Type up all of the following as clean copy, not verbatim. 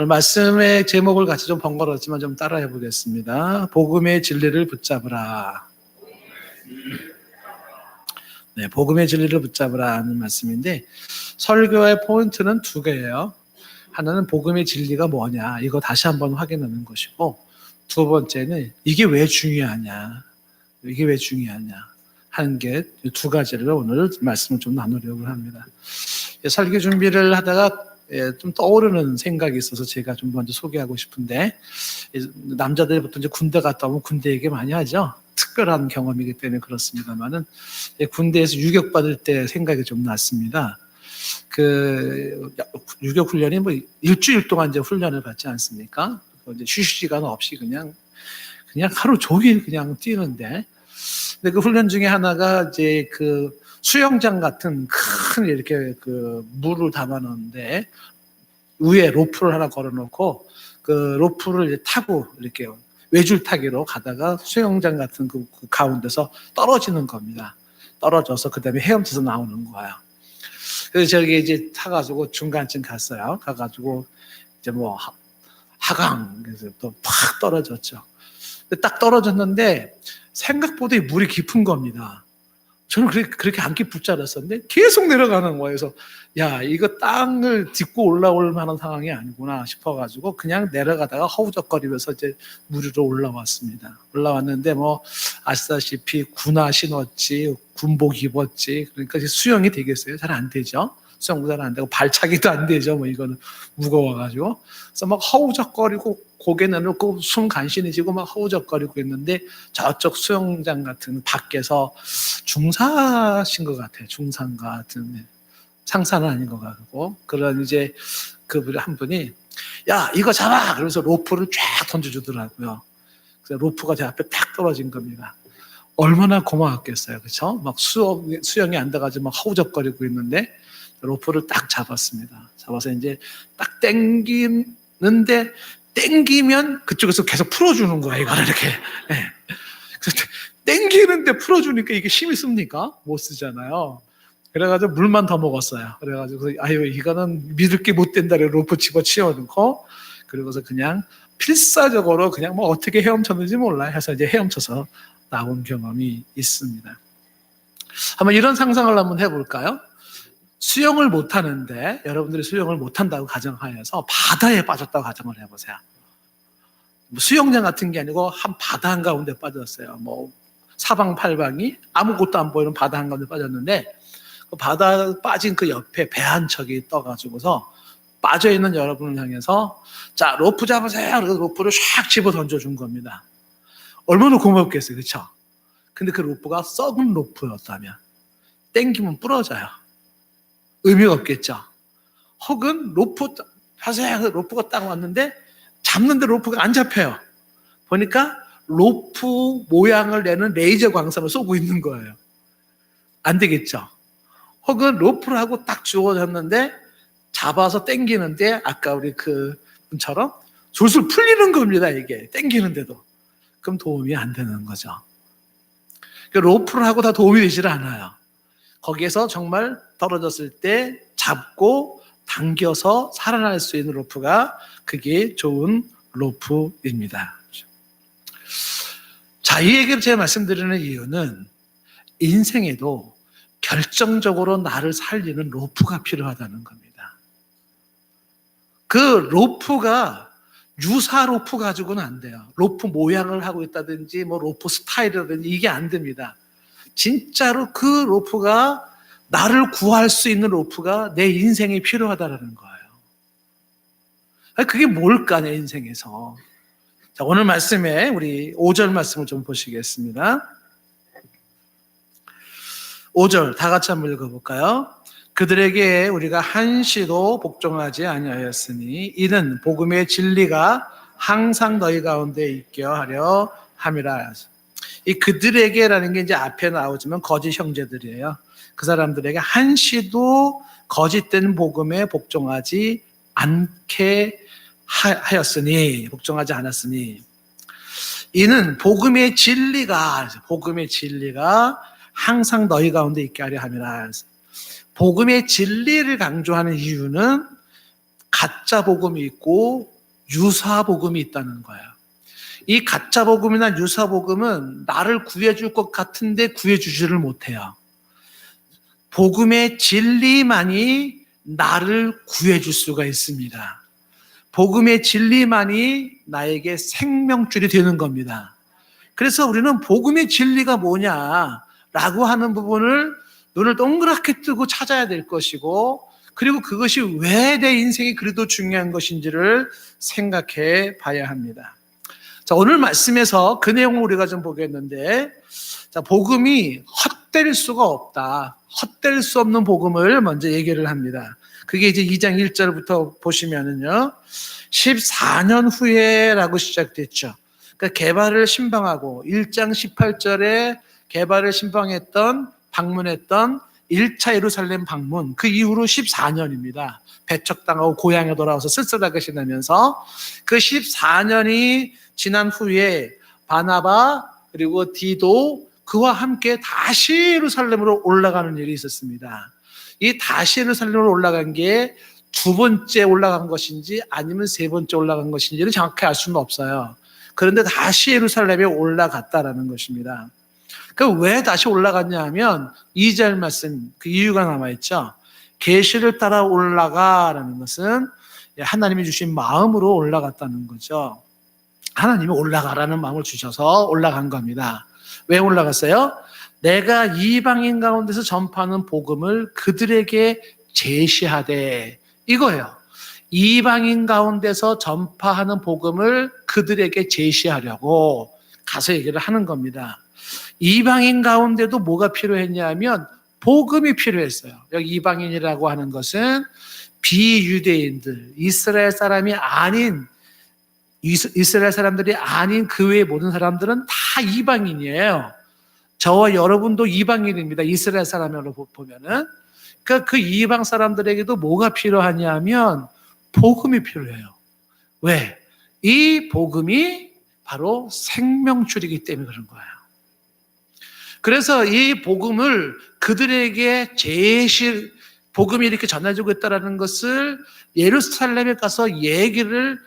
오늘 말씀의 제목을 같이 좀 번거롭지만 좀 따라해 보겠습니다. 복음의 진리를 붙잡으라. 네, 복음의 진리를 붙잡으라 하는 말씀인데, 설교의 포인트는 두 개예요. 하나는 복음의 진리가 뭐냐, 이거 다시 한번 확인하는 것이고, 두 번째는 이게 왜 중요하냐, 이게 왜 중요하냐 하는 게 두 가지를 오늘 말씀을 좀 나누려고 합니다. 설교 준비를 하다가 좀 떠오르는 생각이 있어서 제가 좀 먼저 소개하고 싶은데, 남자들이 보통 이제 군대 갔다 오면 군대 얘기 많이 하죠. 특별한 경험이기 때문에 그렇습니다만은, 군대에서 유격받을 때 생각이 좀 났습니다. 그 유격 훈련이 뭐 일주일 동안 이제 훈련을 받지 않습니까? 이제 휴식 시간 없이 그냥 하루 종일 그냥 뛰는데, 근데 그 훈련 중에 하나가 이제 그 수영장 같은 큰 이렇게 그 물을 담아놓는데 위에 로프를 하나 걸어놓고 그 로프를 이제 타고 이렇게 외줄타기로 가다가 수영장 같은 그 가운데서 떨어지는 겁니다. 떨어져서 그 다음에 헤엄쳐서 나오는 거예요. 그래서 저기 이제 타가지고 중간쯤 갔어요. 가가지고 이제 뭐 하강, 그래서 또 팍 떨어졌죠. 딱 떨어졌는데 생각보다 물이 깊은 겁니다. 저는 그렇게 안 깊을 줄 알았었는데 계속 내려가는 거예요. 그래서 야, 이거 땅을 딛고 올라올 만한 상황이 아니구나 싶어가지고 그냥 내려가다가 허우적거리면서 이제 물 위로 올라왔습니다. 올라왔는데 뭐 아시다시피 군화 신었지, 군복 입었지, 그러니까 이제 수영이 되겠어요? 잘 안 되죠. 수영도 잘 안 되고 발차기도 안 되죠. 뭐 이거는 무거워가지고. 그래서 막 허우적거리고 고개 내놓고 숨 간신히 쉬고 막 허우적거리고 있는데 저쪽 수영장 같은 밖에서 중사신 것 같아요. 중상가 같은, 상사는 아닌 것 같고, 그런 이제 그분 한 분이 야, 이거 잡아! 그러면서 로프를 쫙 던져주더라고요. 그래서 로프가 제 앞에 탁 떨어진 겁니다. 얼마나 고마웠겠어요. 그렇죠? 막 수영이 안 돼가지고 막 허우적거리고 있는데 로프를 딱 잡았습니다. 잡아서 이제 딱 땡기는데, 땡기면 그쪽에서 계속 풀어주는 거예요. 이거를 이렇게. 네. 그래서 땡기는데 풀어주니까 이게 힘이 씁니까? 못 쓰잖아요. 그래가지고 물만 더 먹었어요. 그래가지고 아유, 이거는 믿을 게 못 된다. 로프 집어치워놓고, 그리고서 그냥 필사적으로 그냥 뭐 어떻게 헤엄쳤는지 몰라요. 해서 이제 헤엄쳐서 나온 경험이 있습니다. 한번 이런 상상을 한번 해볼까요? 수영을 못하는데, 여러분들이 수영을 못한다고 가정하여서 바다에 빠졌다고 가정을 해보세요. 수영장 같은 게 아니고 한 바다 한가운데 빠졌어요. 뭐 사방팔방이 아무것도 안 보이는 바다 한가운데 빠졌는데, 그 바다 빠진 그 옆에 배 한 척이 떠가지고서 빠져있는 여러분을 향해서 자, 로프 잡으세요. 그래서 로프를 샥 집어 던져준 겁니다. 얼마나 고맙겠어요. 그렇죠? 근데 그 로프가 썩은 로프였다면 땡기면 부러져요. 의미가 없겠죠. 혹은 로프 하세요. 로프가 딱 왔는데 잡는데 로프가 안 잡혀요. 보니까 로프 모양을 내는 레이저 광선을 쏘고 있는 거예요. 안 되겠죠. 혹은 로프를 하고 딱 주워졌는데 잡아서 땡기는데 아까 우리 그 분처럼 줄술 풀리는 겁니다. 이게 땡기는데도. 그럼 도움이 안 되는 거죠. 로프를 하고 다 도움이 되질 않아요. 거기에서 정말 떨어졌을 때 잡고 당겨서 살아날 수 있는 로프가, 그게 좋은 로프입니다. 자, 이 얘기를 제가 말씀드리는 이유는 인생에도 결정적으로 나를 살리는 로프가 필요하다는 겁니다. 그 로프가 유사 로프 가지고는 안 돼요. 로프 모양을 하고 있다든지 뭐 로프 스타일이라든지 이게 안 됩니다. 진짜로 그 로프가, 나를 구할 수 있는 로프가 내 인생에 필요하다는 거예요. 그게 뭘까, 내 인생에서. 자, 오늘 말씀에 우리 5절 말씀을 좀 보시겠습니다. 5절 다 같이 한번 읽어볼까요? 그들에게 우리가 한시도 복종하지 아니하였으니 이는 복음의 진리가 항상 너희 가운데 있게 하려 함이라. 이 그들에게라는 게 이제 앞에 나오지만 거짓 형제들이에요. 그 사람들에게 한시도 거짓된 복음에 복종하지 않게 하였으니, 복종하지 않았으니, 이는 복음의 진리가 항상 너희 가운데 있게 하려 함이라. 복음의 진리를 강조하는 이유는 가짜 복음이 있고 유사 복음이 있다는 거예요. 이 가짜 복음이나 유사 복음은 나를 구해줄 것 같은데 구해주지를 못해요. 복음의 진리만이 나를 구해줄 수가 있습니다. 복음의 진리만이 나에게 생명줄이 되는 겁니다. 그래서 우리는 복음의 진리가 뭐냐라고 하는 부분을 눈을 동그랗게 뜨고 찾아야 될 것이고, 그리고 그것이 왜 내 인생이 그래도 중요한 것인지를 생각해 봐야 합니다. 자, 오늘 말씀에서 그 내용을 우리가 좀 보겠는데, 자, 복음이 헛될 수가 없다. 헛될 수 없는 복음을 먼저 얘기를 합니다. 그게 이제 2장 1절부터 보시면은요, 14년 후에라고 시작됐죠. 그러니까 개발을 신방하고 1장 18절에 개발을 신방했던, 방문했던 1차 예루살렘 방문, 그 이후로 14년입니다. 배척당하고 고향에 돌아와서 쓸쓸하게 지내면서 그 14년이 지난 후에 바나바 그리고 디도 그와 함께 다시 예루살렘으로 올라가는 일이 있었습니다. 이 다시 예루살렘으로 올라간 게 두 번째 올라간 것인지 아니면 세 번째 올라간 것인지를 정확히 알 수는 없어요. 그런데 다시 예루살렘에 올라갔다라는 것입니다. 왜 다시 올라갔냐 하면 2절 말씀, 그 이유가 남아있죠. 계시를 따라 올라가라는 것은 하나님이 주신 마음으로 올라갔다는 거죠. 하나님이 올라가라는 마음을 주셔서 올라간 겁니다. 왜 올라갔어요? 내가 이방인 가운데서 전파하는 복음을 그들에게 제시하되, 이거예요. 이방인 가운데서 전파하는 복음을 그들에게 제시하려고 가서 얘기를 하는 겁니다. 이방인 가운데도 뭐가 필요했냐면 복음이 필요했어요. 여기 이방인이라고 하는 것은 비유대인들, 이스라엘 사람이 아닌, 이스라엘 사람들이 아닌 그 외의 모든 사람들은 다 이방인이에요. 저와 여러분도 이방인입니다. 이스라엘 사람으로 보면은. 그러니까 그 이방 사람들에게도 뭐가 필요하냐면 복음이 필요해요. 왜? 이 복음이 바로 생명줄이기 때문에 그런 거예요. 그래서 이 복음을 그들에게 복음이 이렇게 전해지고 있다는 것을 예루살렘에 가서 얘기를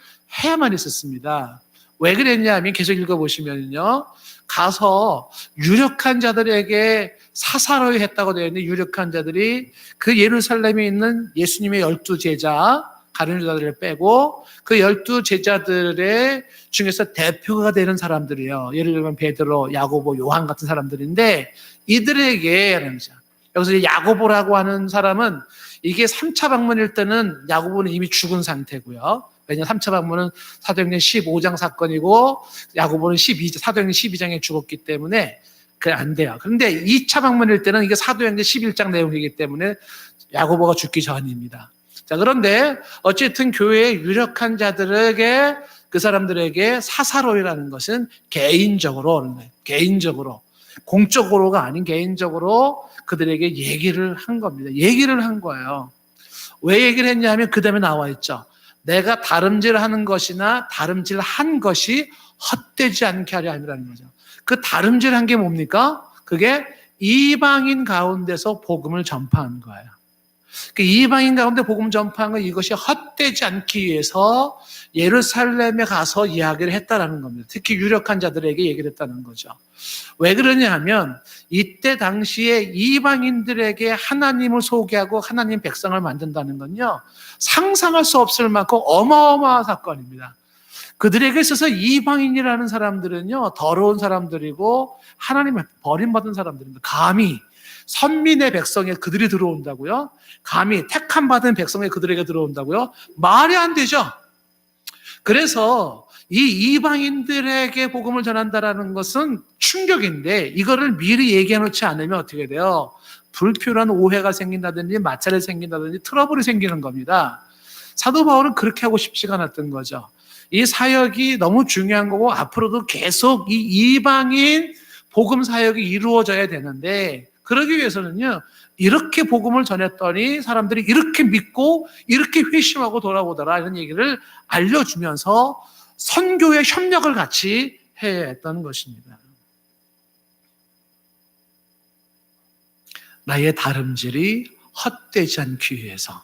해야만 했었습니다. 왜 그랬냐면 계속 읽어보시면요, 가서 유력한 자들에게 사사로이 했다고 되어 있는데, 유력한 자들이 그 예루살렘에 있는 예수님의 12제자 가룟 유다들을 빼고 그 12제자들의 중에서 대표가 되는 사람들이에요. 예를 들면 베드로, 야고보, 요한 같은 사람들인데, 이들에게 여기서 야고보라고 하는 사람은 이게 3차 방문일 때는 야고보는 이미 죽은 상태고요. 왜냐하면 3차 방문은 사도행전 15장 사건이고 야고보는 사도행전 12장에 죽었기 때문에 그게 안 돼요. 그런데 2차 방문일 때는 이게 사도행전 11장 내용이기 때문에 야고보가 죽기 전입니다. 자, 그런데 어쨌든 교회의 유력한 자들에게, 그 사람들에게 사사로이라는 것은 개인적으로, 공적으로가 아닌 개인적으로 그들에게 얘기를 한 겁니다. 얘기를 한 거예요. 왜 얘기를 했냐면 그 다음에 나와 있죠. 내가 다름질하는 것이나 다름질한 것이 헛되지 않게 하려 함이라는 거죠. 그 다름질한 게 뭡니까? 그게 이방인 가운데서 복음을 전파한 거예요. 그 이방인 가운데 복음 전파한 건 이것이 헛되지 않기 위해서 예루살렘에 가서 이야기를 했다라는 겁니다. 특히 유력한 자들에게 얘기를 했다는 거죠. 왜 그러냐 하면 이때 당시에 이방인들에게 하나님을 소개하고 하나님 백성을 만든다는 건요, 상상할 수 없을 만큼 어마어마한 사건입니다. 그들에게 있어서 이방인이라는 사람들은요, 더러운 사람들이고 하나님을 버림받은 사람들입니다. 감히 선민의 백성에 그들이 들어온다고요? 감히 택함 받은 백성에 그들에게 들어온다고요? 말이 안 되죠. 그래서 이 이방인들에게 복음을 전한다라는 것은 충격인데, 이거를 미리 얘기해 놓지 않으면 어떻게 돼요? 불필요한 오해가 생긴다든지 마찰이 생긴다든지 트러블이 생기는 겁니다. 사도 바울은 그렇게 하고 싶지가 않았던 거죠. 이 사역이 너무 중요한 거고 앞으로도 계속 이 이방인 복음 사역이 이루어져야 되는데, 그러기 위해서는요, 이렇게 복음을 전했더니 사람들이 이렇게 믿고 이렇게 회심하고 돌아오더라, 이런 얘기를 알려주면서 선교의 협력을 같이 해야 했던 것입니다. 나의 다름질이 헛되지 않기 위해서.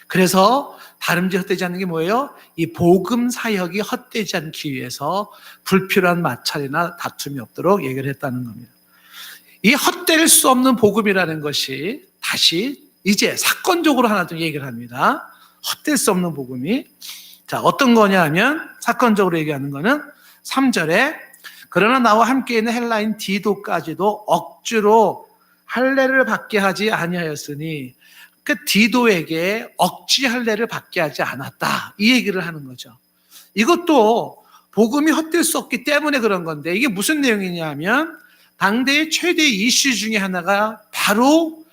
그래서 다름질 헛되지 않는 게 뭐예요? 이 복음 사역이 헛되지 않기 위해서 불필요한 마찰이나 다툼이 없도록 얘기를 했다는 겁니다. 이 헛될 수 없는 복음이라는 것이 다시 이제 사건적으로 하나 좀 얘기를 합니다. 헛될 수 없는 복음이. 자, 어떤 거냐 하면 사건적으로 얘기하는 거는 3절에 그러나 나와 함께 있는 헬라인 디도까지도 억지로 할례를 받게 하지 아니하였으니 그 디도에게 억지 할례를 받게 하지 않았다. 이 얘기를 하는 거죠. 이것도 복음이 헛될 수 없기 때문에 그런 건데 이게 무슨 내용이냐 하면 당대의 최대 이슈 중에 하나가 바로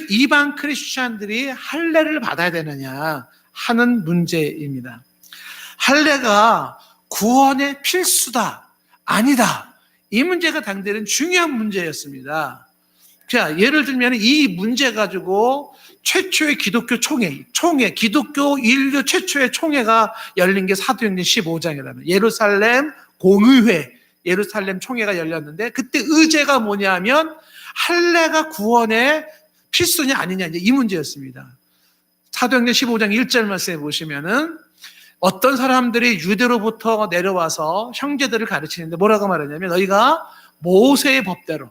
이방 크리스찬들이 할례를 받아야 되느냐 하는 문제입니다. 할례가 구원의 필수다, 아니다. 이 문제가 당대는 중요한 문제였습니다. 자, 예를 들면 이 문제 가지고 최초의 기독교 총회, 기독교 인류 최초의 총회가 열린 게 사도행전 15장이라면 예루살렘 공의회, 예루살렘 총회가 열렸는데 그때 의제가 뭐냐면 할례가 구원의 필수냐 아니냐 이 문제였습니다. 사도행전 15장 1절 말씀에 보시면은 어떤 사람들이 유대로부터 내려와서 형제들을 가르치는데 뭐라고 말하냐면 너희가 모세의 법대로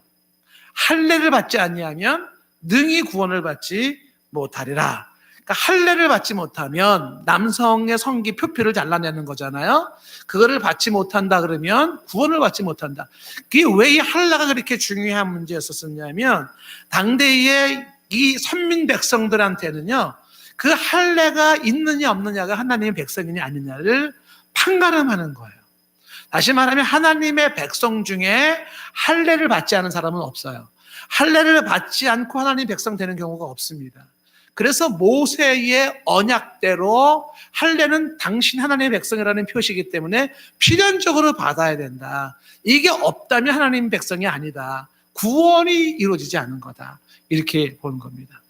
할례를 받지 않냐면 능히 구원을 받지 못하리라. 그러니까 할례를 받지 못하면 남성의 성기 표피를 잘라내는 거잖아요. 그거를 받지 못한다 그러면 구원을 받지 못한다. 그게 왜 이 할례가 그렇게 중요한 문제였었냐면 당대의 이 선민 백성들한테는요. 그 할례가 있느냐 없느냐가 하나님의 백성이냐 아니냐를 판가름하는 거예요. 다시 말하면 하나님의 백성 중에 할례를 받지 않은 사람은 없어요. 할례를 받지 않고 하나님의 백성 되는 경우가 없습니다. 그래서 모세의 언약대로 할례는 당신 하나님의 백성이라는 표시이기 때문에 필연적으로 받아야 된다. 이게 없다면 하나님의 백성이 아니다. 구원이 이루어지지 않은 거다. 이렇게 보는 겁니다.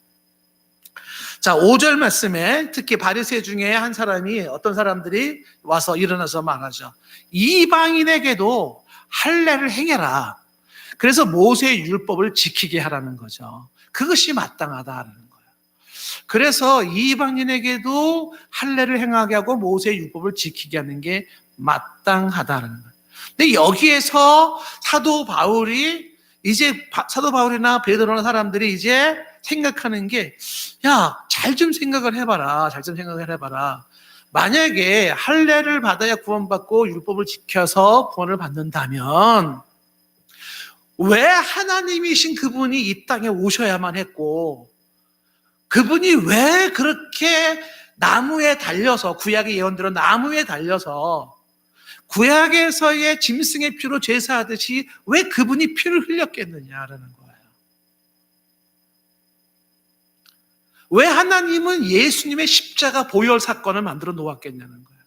자, 5절 말씀에 특히 바리새 중에 한 사람이 어떤 사람들이 와서 일어나서 말하죠. 이방인에게도 할례를 행해라. 그래서 모세의 율법을 지키게 하라는 거죠. 그것이 마땅하다는 거예요. 그래서 이방인에게도 할례를 행하게 하고 모세의 율법을 지키게 하는 게 마땅하다는 거예요. 근데 여기에서 사도 바울이나 베드로나 사람들이 이제 생각하는 게, 야, 잘 좀 생각을 해봐라. 만약에 할례를 받아야 구원받고 율법을 지켜서 구원을 받는다면 왜 하나님이신 그분이 이 땅에 오셔야만 했고 그분이 왜 그렇게 나무에 달려서 구약의 예언대로 나무에 달려서 구약에서의 짐승의 피로 제사하듯이 왜 그분이 피를 흘렸겠느냐라는 거예요. 왜 하나님은 예수님의 십자가 보혈 사건을 만들어 놓았겠냐는 거예요.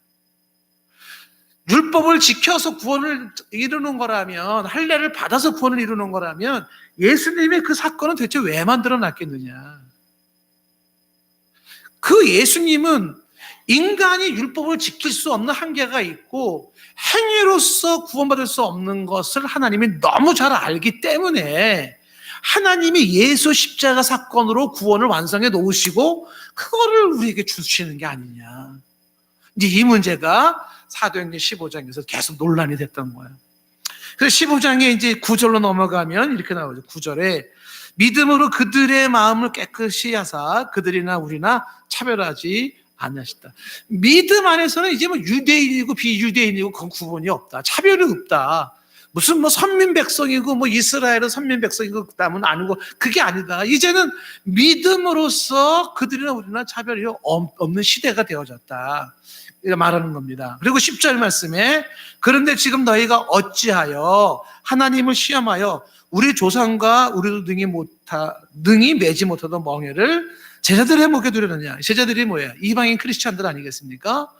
율법을 지켜서 구원을 이루는 거라면, 할례를 받아서 구원을 이루는 거라면 예수님의 그 사건은 대체 왜 만들어 놨겠느냐. 그 예수님은 인간이 율법을 지킬 수 없는 한계가 있고 행위로서 구원받을 수 없는 것을 하나님이 너무 잘 알기 때문에 하나님이 예수 십자가 사건으로 구원을 완성해 놓으시고 그거를 우리에게 주시는 게 아니냐. 이제 이 문제가 사도행전 15장에서 계속 논란이 됐던 거예요. 그래서 15장에 이제 9절로 넘어가면 이렇게 나오죠. 9절에 믿음으로 그들의 마음을 깨끗이 하사 그들이나 우리나 차별하지 않으시다. 믿음 안에서는 이제 뭐 유대인이고 비유대인이고 그건 구분이 없다. 차별이 없다. 무슨 뭐 선민 백성이고 뭐 이스라엘은 선민 백성이고 그다음은 아니고 그게 아니다. 이제는 믿음으로써 그들이나 우리나 차별이 없는 시대가 되어졌다. 이렇게 말하는 겁니다. 그리고 10절 말씀에 그런데 지금 너희가 어찌하여 하나님을 시험하여 우리 조상과 우리도 능히 매지 못하던 멍에를 제자들의 목에 두려느냐. 제자들이 뭐예요? 이방인 크리스찬들 아니겠습니까?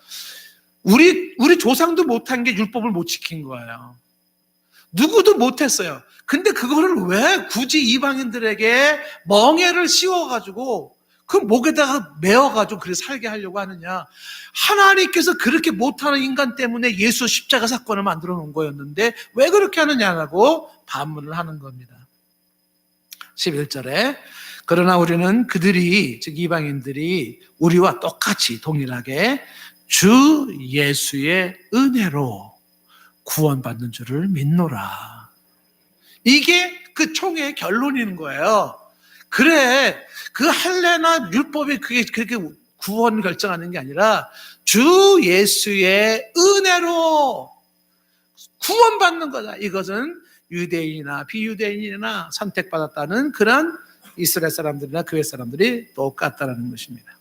우리 조상도 못한 게 율법을 못 지킨 거예요. 누구도 못했어요. 근데 그거를 왜 굳이 이방인들에게 멍에를 씌워가지고 그 목에다가 메어가지고 그렇게 살게 하려고 하느냐. 하나님께서 그렇게 못하는 인간 때문에 예수 십자가 사건을 만들어 놓은 거였는데 왜 그렇게 하느냐라고 반문을 하는 겁니다. 11절에 그러나 우리는 그들이, 즉 이방인들이 우리와 똑같이 동일하게 주 예수의 은혜로 구원받는 줄을 믿노라. 이게 그 총회의 결론인 거예요. 그래, 그 할례나 율법이 그게 그렇게 구원 결정하는 게 아니라 주 예수의 은혜로 구원받는 거다. 이것은 유대인이나 비유대인이나 선택받았다는 그런 이스라엘 사람들이나 교회 사람들이 똑같다는 것입니다.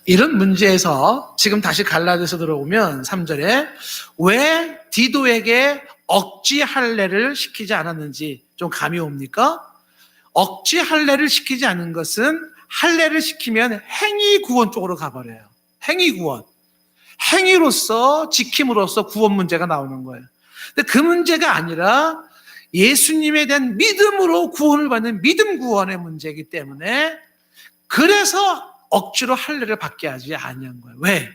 이런 문제에서 지금 다시 갈라디아서 들어오면 3절에 왜 디도에게 억지 할례를 시키지 않았는지 좀 감이 옵니까? 억지 할례를 시키지 않은 것은 할례를 시키면 행위 구원 쪽으로 가버려요. 행위 구원. 행위로서 지킴으로써 구원 문제가 나오는 거예요. 근데 그 문제가 아니라 예수님에 대한 믿음으로 구원을 받는 믿음 구원의 문제이기 때문에 그래서 억지로 할례를 받게 하지 아니한 거예요. 왜?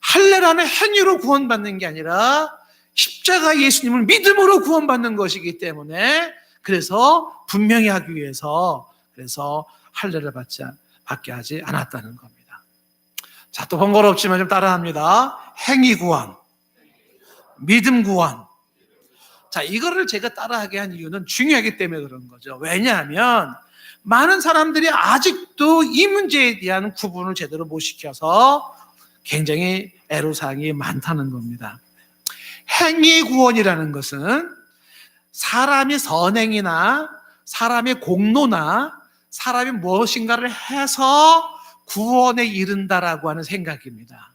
할례라는 행위로 구원받는 게 아니라 십자가 예수님을 믿음으로 구원받는 것이기 때문에 그래서 분명히 하기 위해서 그래서 할례를 받게 하지 않았다는 겁니다. 자, 또 번거롭지만 좀 따라합니다. 행위 구원, 믿음 구원. 자, 이거를 제가 따라하게 한 이유는 중요하기 때문에 그런 거죠. 왜냐하면 많은 사람들이 아직도 이 문제에 대한 구분을 제대로 못 시켜서 굉장히 애로사항이 많다는 겁니다. 행위 구원이라는 것은 사람이 선행이나 사람의 공로나 사람이 무엇인가를 해서 구원에 이른다라고 하는 생각입니다.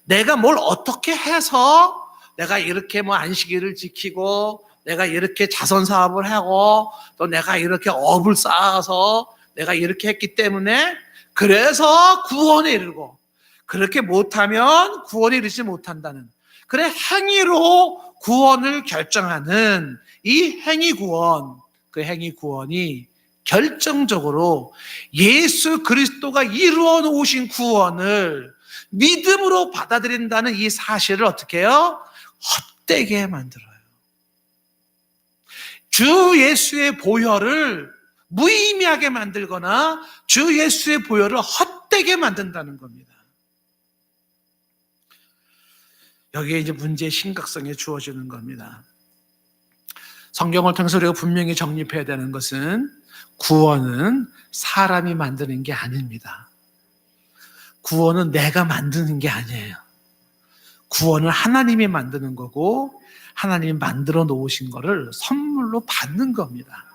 내가 뭘 어떻게 해서 내가 이렇게 안식일을 지키고 내가 이렇게 자선 사업을 하고 또 내가 이렇게 업을 쌓아서 내가 이렇게 했기 때문에 그래서 구원에 이르고 그렇게 못하면 구원에 이르지 못한다는 그래 행위로 구원을 결정하는 이 행위 구원, 그 행위 구원이 결정적으로 예수 그리스도가 이루어 놓으신 구원을 믿음으로 받아들인다는 이 사실을 어떻게 해요? 헛되게 만들어요. 주 예수의 보혈을 무의미하게 만들거나 주 예수의 보혈을 헛되게 만든다는 겁니다. 여기에 이제 문제의 심각성이 주어지는 겁니다. 성경을 통해서 우리가 분명히 정립해야 되는 것은 구원은 사람이 만드는 게 아닙니다. 구원은 내가 만드는 게 아니에요. 구원은 하나님이 만드는 거고 하나님이 만들어 놓으신 거를 선물로 받는 겁니다.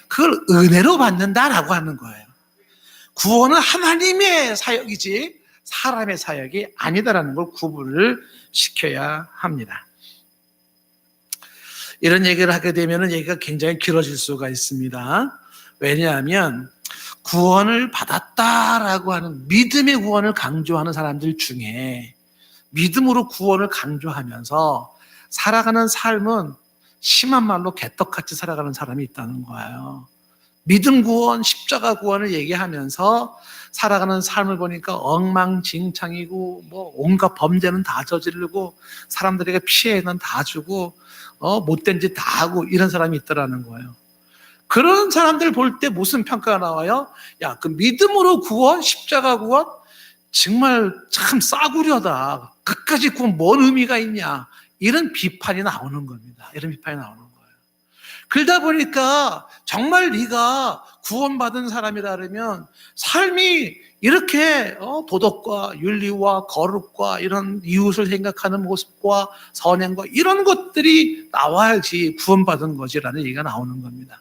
그걸 은혜로 받는다라고 하는 거예요. 구원은 하나님의 사역이지 사람의 사역이 아니다라는 걸 구분을 시켜야 합니다. 이런 얘기를 하게 되면 얘기가 굉장히 길어질 수가 있습니다. 왜냐하면 구원을 받았다라고 하는 믿음의 구원을 강조하는 사람들 중에 믿음으로 구원을 강조하면서 살아가는 삶은 심한 말로 개떡같이 살아가는 사람이 있다는 거예요. 믿음 구원, 십자가 구원을 얘기하면서 살아가는 삶을 보니까 엉망진창이고 온갖 범죄는 다 저지르고 사람들에게 피해는 다 주고 못된 짓 다 하고 이런 사람이 있더라는 거예요. 그런 사람들 볼 때 무슨 평가가 나와요? 야, 그 믿음으로 구원, 십자가 구원 정말 참 싸구려다. 그까지 구원 뭔 의미가 있냐? 이런 비판이 나오는 겁니다. 이런 비판이 나오는 거예요. 그러다 보니까 정말 네가 구원받은 사람이라면 삶이 이렇게 도덕과 윤리와 거룩과 이런 이웃을 생각하는 모습과 선행과 이런 것들이 나와야지 구원받은 거지라는 얘기가 나오는 겁니다.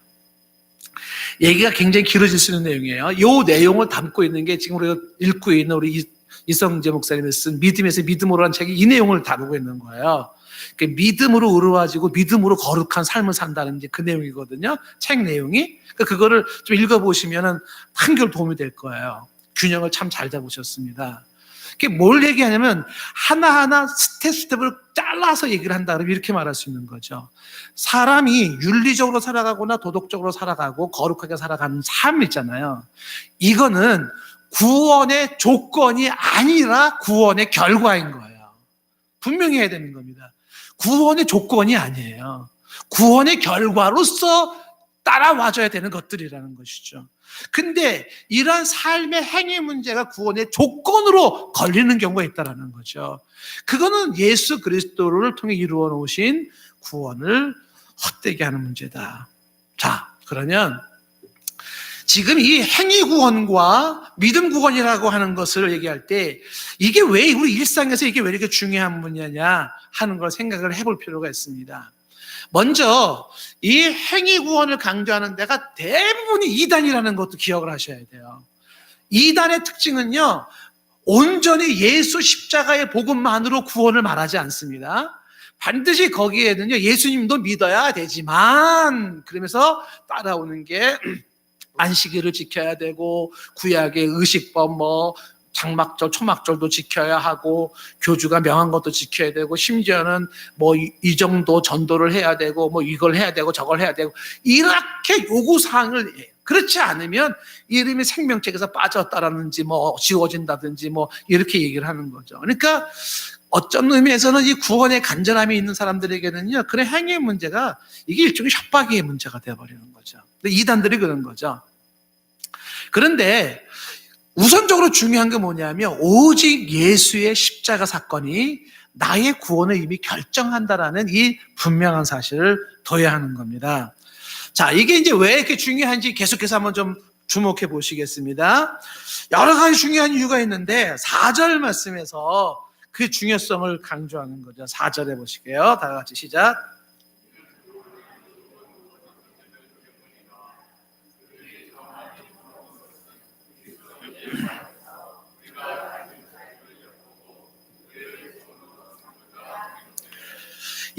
얘기가 굉장히 길어질 수 있는 내용이에요. 이 내용을 담고 있는 게 지금 우리가 읽고 있는 우리 이성재 목사님이 쓴 믿음에서 믿음으로 한 책이 이 내용을 다루고 있는 거예요. 믿음으로 의로워지고 믿음으로 거룩한 삶을 산다는 그 내용이거든요. 책 내용이. 그거를 좀 읽어보시면 한결 도움이 될 거예요. 균형을 참 잘 잡으셨습니다. 그게 뭘 얘기하냐면 하나하나 스텝을 잘라서 얘기를 한다 그러면 이렇게 말할 수 있는 거죠. 사람이 윤리적으로 살아가거나 도덕적으로 살아가고 거룩하게 살아가는 삶 있잖아요. 이거는 구원의 조건이 아니라 구원의 결과인 거예요. 분명히 해야 되는 겁니다. 구원의 조건이 아니에요. 구원의 결과로서 따라와줘야 되는 것들이라는 것이죠. 근데 이런 삶의 행위 문제가 구원의 조건으로 걸리는 경우가 있다는 거죠. 그거는 예수 그리스도를 통해 이루어 놓으신 구원을 헛되게 하는 문제다. 자, 그러면 지금 이 행위 구원과 믿음 구원이라고 하는 것을 얘기할 때 이게 왜 우리 일상에서 이게 왜 이렇게 중요한 분야냐 하는 걸 생각을 해볼 필요가 있습니다. 먼저 이 행위 구원을 강조하는 데가 대부분이 이단이라는 것도 기억을 하셔야 돼요. 이단의 특징은요, 온전히 예수 십자가의 복음만으로 구원을 말하지 않습니다. 반드시 거기에는요, 예수님도 믿어야 되지만 그러면서 따라오는 게 안식일을 지켜야 되고 구약의 의식법 장막절, 초막절도 지켜야 하고 교주가 명한 것도 지켜야 되고 심지어는 이 정도 전도를 해야 되고 이걸 해야 되고 저걸 해야 되고 이렇게 요구사항을 해요. 그렇지 않으면 이름이 생명책에서 빠졌다라든지 지워진다든지 이렇게 얘기를 하는 거죠. 그러니까 어떤 의미에서는 이 구원의 간절함이 있는 사람들에게는요, 그런 행위의 문제가 이게 일종의 협박의 문제가 되어버리는 거죠. 이단들이 그런 거죠. 그런데 우선적으로 중요한 게 뭐냐면 오직 예수의 십자가 사건이 나의 구원을 이미 결정한다라는 이 분명한 사실을 둬야 하는 겁니다. 자, 이게 이제 왜 이렇게 중요한지 계속해서 한번 좀 주목해 보시겠습니다. 여러 가지 중요한 이유가 있는데 4절 말씀에서 그 중요성을 강조하는 거죠. 4절에 보시게요. 다 같이 시작.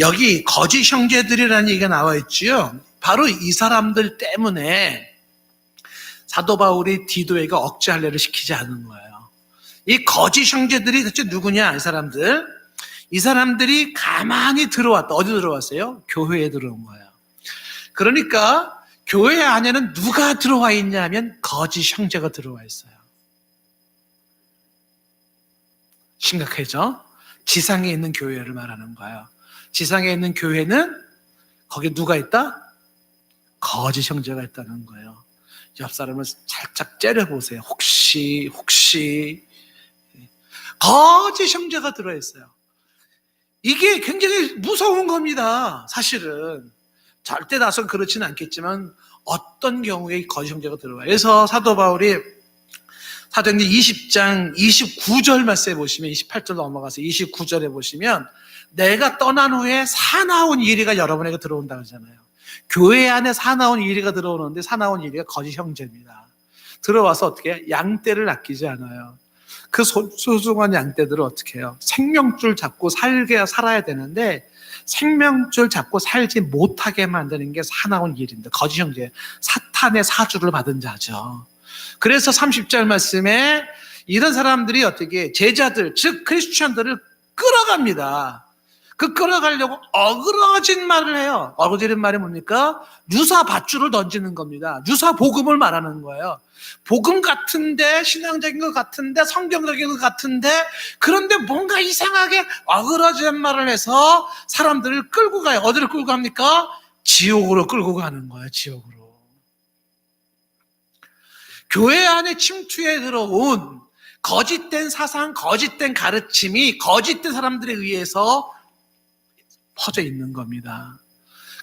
여기 거짓 형제들이라는 얘기가 나와 있지요. 바로 이 사람들 때문에 사도 바울이 디도에게 억지 할례를 시키지 않은 거예요. 이 거짓 형제들이 대체 누구냐? 이 사람들이 가만히 들어왔다. 어디 들어왔어요? 교회에 들어온 거예요. 그러니까 교회 안에는 누가 들어와 있냐면 거짓 형제가 들어와 있어요. 심각하죠? 지상에 있는 교회를 말하는 거예요. 지상에 있는 교회는 거기에 누가 있다? 거짓 형제가 있다는 거예요. 옆 사람을 살짝 째려보세요. 혹시 거짓 형제가 들어있어요. 이게 굉장히 무서운 겁니다. 사실은 절대 다선 그렇지는 않겠지만 어떤 경우에 거짓 형제가 들어와요. 그래서 사도 바울이 사도행전 20장 29절 말씀에 보시면 28절 넘어가서 29절에 보시면 내가 떠난 후에 사나운 이리가 여러분에게 들어온다 그러잖아요. 교회 안에 사나운 이리가 들어오는데 사나운 이리가 거짓 형제입니다. 들어와서 어떻게 해요? 양떼를 아끼지 않아요. 그 소중한 양떼들을 어떻게 해요? 생명줄 잡고 살아야 되는데 생명줄 잡고 살지 못하게 만드는 게 사나운 일인데 거짓 형제, 사탄의 사주를 받은 자죠. 그래서 30절 말씀에 이런 사람들이 어떻게 제자들, 즉 크리스천들을 끌어갑니다. 그 끌어가려고 어그러진 말을 해요. 어그러지는 말이 뭡니까? 유사 밧줄을 던지는 겁니다. 유사 복음을 말하는 거예요. 복음 같은데, 신앙적인 것 같은데, 성경적인 것 같은데, 그런데 뭔가 이상하게 어그러진 말을 해서 사람들을 끌고 가요. 어디를 끌고 갑니까? 지옥으로 끌고 가는 거예요. 지옥으로. 교회 안에 침투해 들어온 거짓된 사상, 거짓된 가르침이 거짓된 사람들에 의해서 퍼져 있는 겁니다.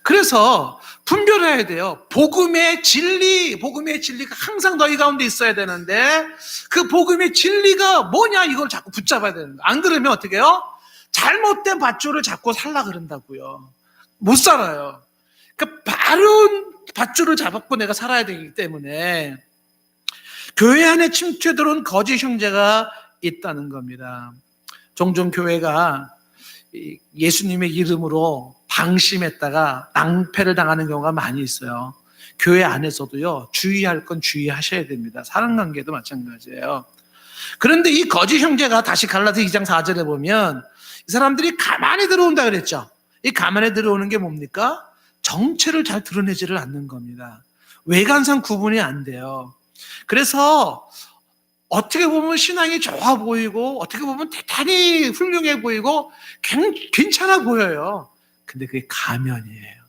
그래서 분별해야 돼요. 복음의 진리가 항상 너희 가운데 있어야 되는데 그 복음의 진리가 뭐냐 이걸 자꾸 붙잡아야 되는 거예요. 안 그러면 어떻게 해요? 잘못된 밧줄을 잡고 살라 그런다고요. 못 살아요. 그러니까 바른 밧줄을 잡고 내가 살아야 되기 때문에 교회 안에 침투해 들어온 거짓 형제가 있다는 겁니다. 종종 교회가 예수님의 이름으로 방심했다가 낭패를 당하는 경우가 많이 있어요. 교회 안에서도요, 주의할 건 주의하셔야 됩니다. 사랑관계도 마찬가지예요. 그런데 이 거짓 형제가 다시 갈라디아 2장 4절에 보면 이 사람들이 가만히 들어온다 그랬죠. 이 가만히 들어오는 게 뭡니까? 정체를 잘 드러내지를 않는 겁니다. 외관상 구분이 안 돼요. 그래서 어떻게 보면 신앙이 좋아 보이고 어떻게 보면 대단히 훌륭해 보이고 괜찮아 보여요. 근데 그게 가면이에요.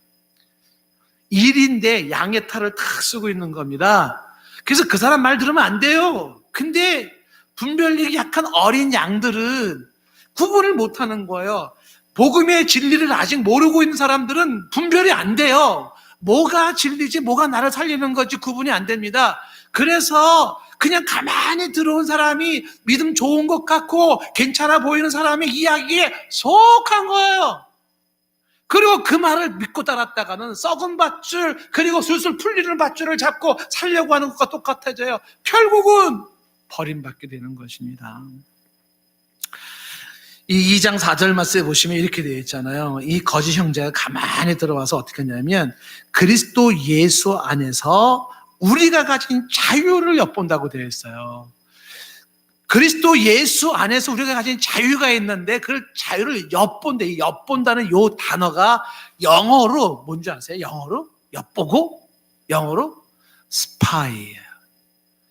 일인데 양의 탈을 탁 쓰고 있는 겁니다. 그래서 그 사람 말 들으면 안 돼요. 근데 분별력이 약한 어린 양들은 구분을 못하는 거예요. 복음의 진리를 아직 모르고 있는 사람들은 분별이 안 돼요. 뭐가 진리지 뭐가 나를 살리는 건지 구분이 안 됩니다. 그래서 그냥 가만히 들어온 사람이 믿음 좋은 것 같고 괜찮아 보이는 사람의 이야기에 속한 거예요. 그리고 그 말을 믿고 따랐다가는 썩은 밧줄 그리고 술술 풀리는 밧줄을 잡고 살려고 하는 것과 똑같아져요. 결국은 버림받게 되는 것입니다. 이 2장 4절 말씀에 보시면 이렇게 되어 있잖아요. 이 거짓 형제가 가만히 들어와서 어떻게 했냐면 그리스도 예수 안에서 우리가 가진 자유를 엿본다고 되어 있어요. 그리스도 예수 안에서 우리가 가진 자유가 있는데 그 자유를 엿본다. 이 엿본다는 이 단어가 영어로 뭔지 아세요? 영어로 엿보고 영어로 스파이예요.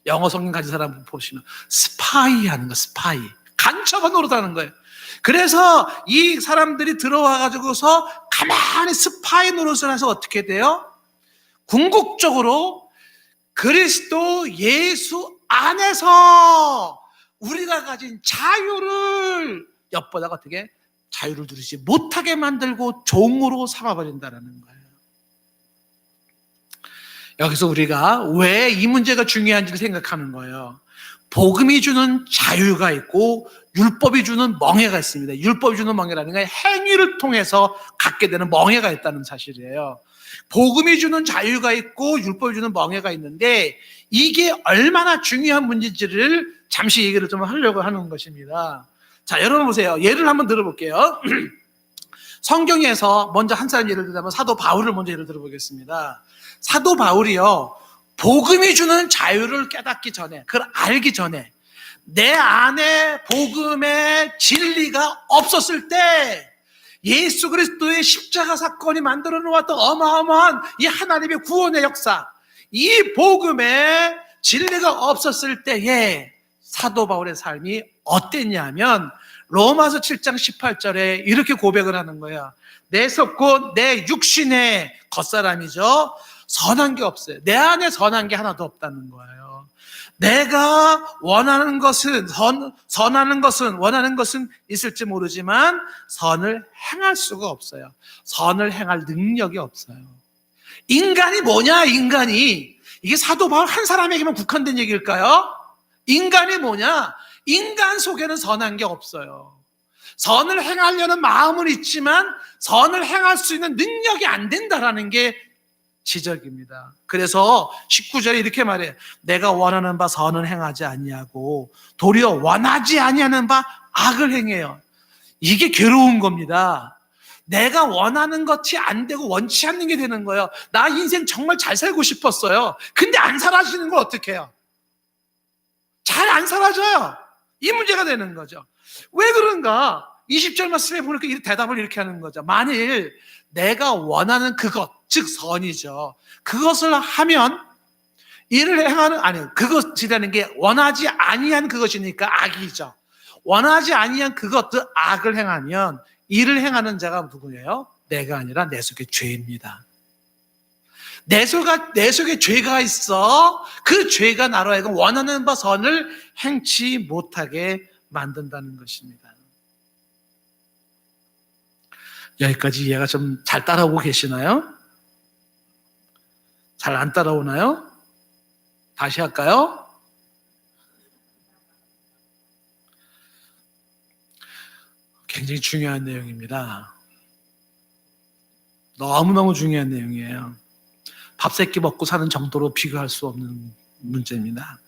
영어 성경 가진 사람 보시면 스파이 하는 거, 스파이. 간첩을 노릇하는 거예요. 그래서 이 사람들이 들어와 가지고서 가만히 스파이 노릇을 해서 어떻게 돼요? 궁극적으로 그리스도 예수 안에서 우리가 가진 자유를 엿보다가 어떻게 자유를 누리지 못하게 만들고 종으로 삼아버린다는 거예요. 여기서 우리가 왜 이 문제가 중요한지를 생각하는 거예요. 복음이 주는 자유가 있고 율법이 주는 멍해가 있습니다. 율법이 주는 멍해라는 게 행위를 통해서 갖게 되는 멍해가 있다는 사실이에요. 복음이 주는 자유가 있고 율법이 주는 멍해가 있는데 이게 얼마나 중요한 문제인지를 잠시 얘기를 좀 하려고 하는 것입니다. 자, 여러분 보세요. 예를 한번 들어볼게요. 성경에서 먼저 한 사람 예를 들자면 사도 바울을 먼저 예를 들어보겠습니다. 사도 바울이요, 복음이 주는 자유를 깨닫기 전에, 그걸 알기 전에 내 안에 복음의 진리가 없었을 때 예수 그리스도의 십자가 사건이 만들어 놓았던 어마어마한 이 하나님의 구원의 역사, 이 복음의 진리가 없었을 때에 사도 바울의 삶이 어땠냐면 로마서 7장 18절에 이렇게 고백을 하는 거야. 내 속고 내 육신의 겉사람이죠. 선한 게 없어요. 내 안에 선한 게 하나도 없다는 거예요. 내가 원하는 것은 원하는 것은 있을지 모르지만 선을 행할 수가 없어요. 선을 행할 능력이 없어요. 인간이 뭐냐? 인간이 이게 사도 바울 한 사람에게만 국한된 얘기일까요? 인간이 뭐냐? 인간 속에는 선한 게 없어요. 선을 행하려는 마음은 있지만 선을 행할 수 있는 능력이 안 된다라는 게 지적입니다. 그래서 19절에 이렇게 말해요. 내가 원하는 바 선을 행하지 아니하고 도리어 원하지 아니하는 바 악을 행해요. 이게 괴로운 겁니다. 내가 원하는 것이 안 되고 원치 않는 게 되는 거예요. 나 인생 정말 잘 살고 싶었어요. 근데 안 사라지는 걸 어떻게 해요? 잘 안 사라져요. 이 문제가 되는 거죠. 왜 그런가? 20절 말씀에 보니까 대답을 이렇게 하는 거죠. 만일 내가 원하는 그것, 즉 선이죠. 그것을 하면 이를 행하는, 아니, 그것이라는 게 원하지 아니한 그것이니까 악이죠. 원하지 아니한 그것도 악을 행하면 이를 행하는 자가 누구예요? 내가 아니라 내 속에 죄입니다. 내 속에 죄가 있어. 그 죄가 나로 하여금 원하는 바 선을 행치 못하게 만든다는 것입니다. 여기까지 이해가 좀 잘 따라오고 계시나요? 잘 안 따라오나요? 다시 할까요? 굉장히 중요한 내용입니다. 너무너무 중요한 내용이에요. 밥 세 끼 먹고 사는 정도로 비교할 수 없는 문제입니다.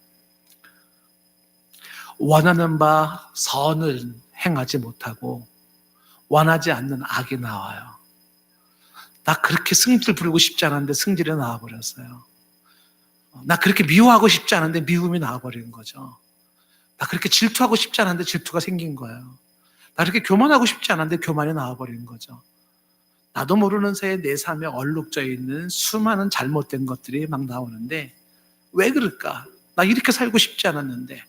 원하는 바 선을 행하지 못하고 원하지 않는 악이 나와요. 나 그렇게 승질 부리고 싶지 않았는데 승질이 나와버렸어요. 나 그렇게 미워하고 싶지 않은데 미움이 나와버린 거죠. 나 그렇게 질투하고 싶지 않은데 질투가 생긴 거예요. 나 그렇게 교만하고 싶지 않은데 교만이 나와버린 거죠. 나도 모르는 새에 내 삶에 얼룩져 있는 수많은 잘못된 것들이 막 나오는데 왜 그럴까? 나 이렇게 살고 싶지 않았는데,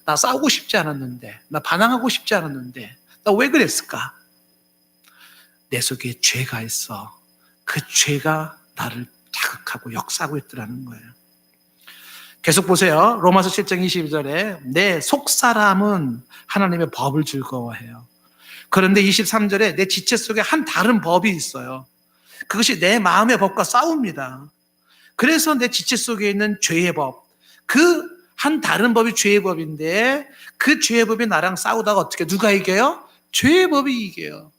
나 싸우고 싶지 않았는데, 나 반항하고 싶지 않았는데, 나 왜 그랬을까? 내 속에 죄가 있어. 그 죄가 나를 자극하고 역사하고 있더라는 거예요. 계속 보세요. 로마서 7장 22절에 내 속사람은 하나님의 법을 즐거워해요. 그런데 23절에 내 지체 속에 한 다른 법이 있어요. 그것이 내 마음의 법과 싸웁니다. 그래서 내 지체 속에 있는 죄의 법, 그 한 다른 법이 죄의 법인데 그 죄의 법이 나랑 싸우다가 어떻게 누가 이겨요? 죄의 법이 이겨요.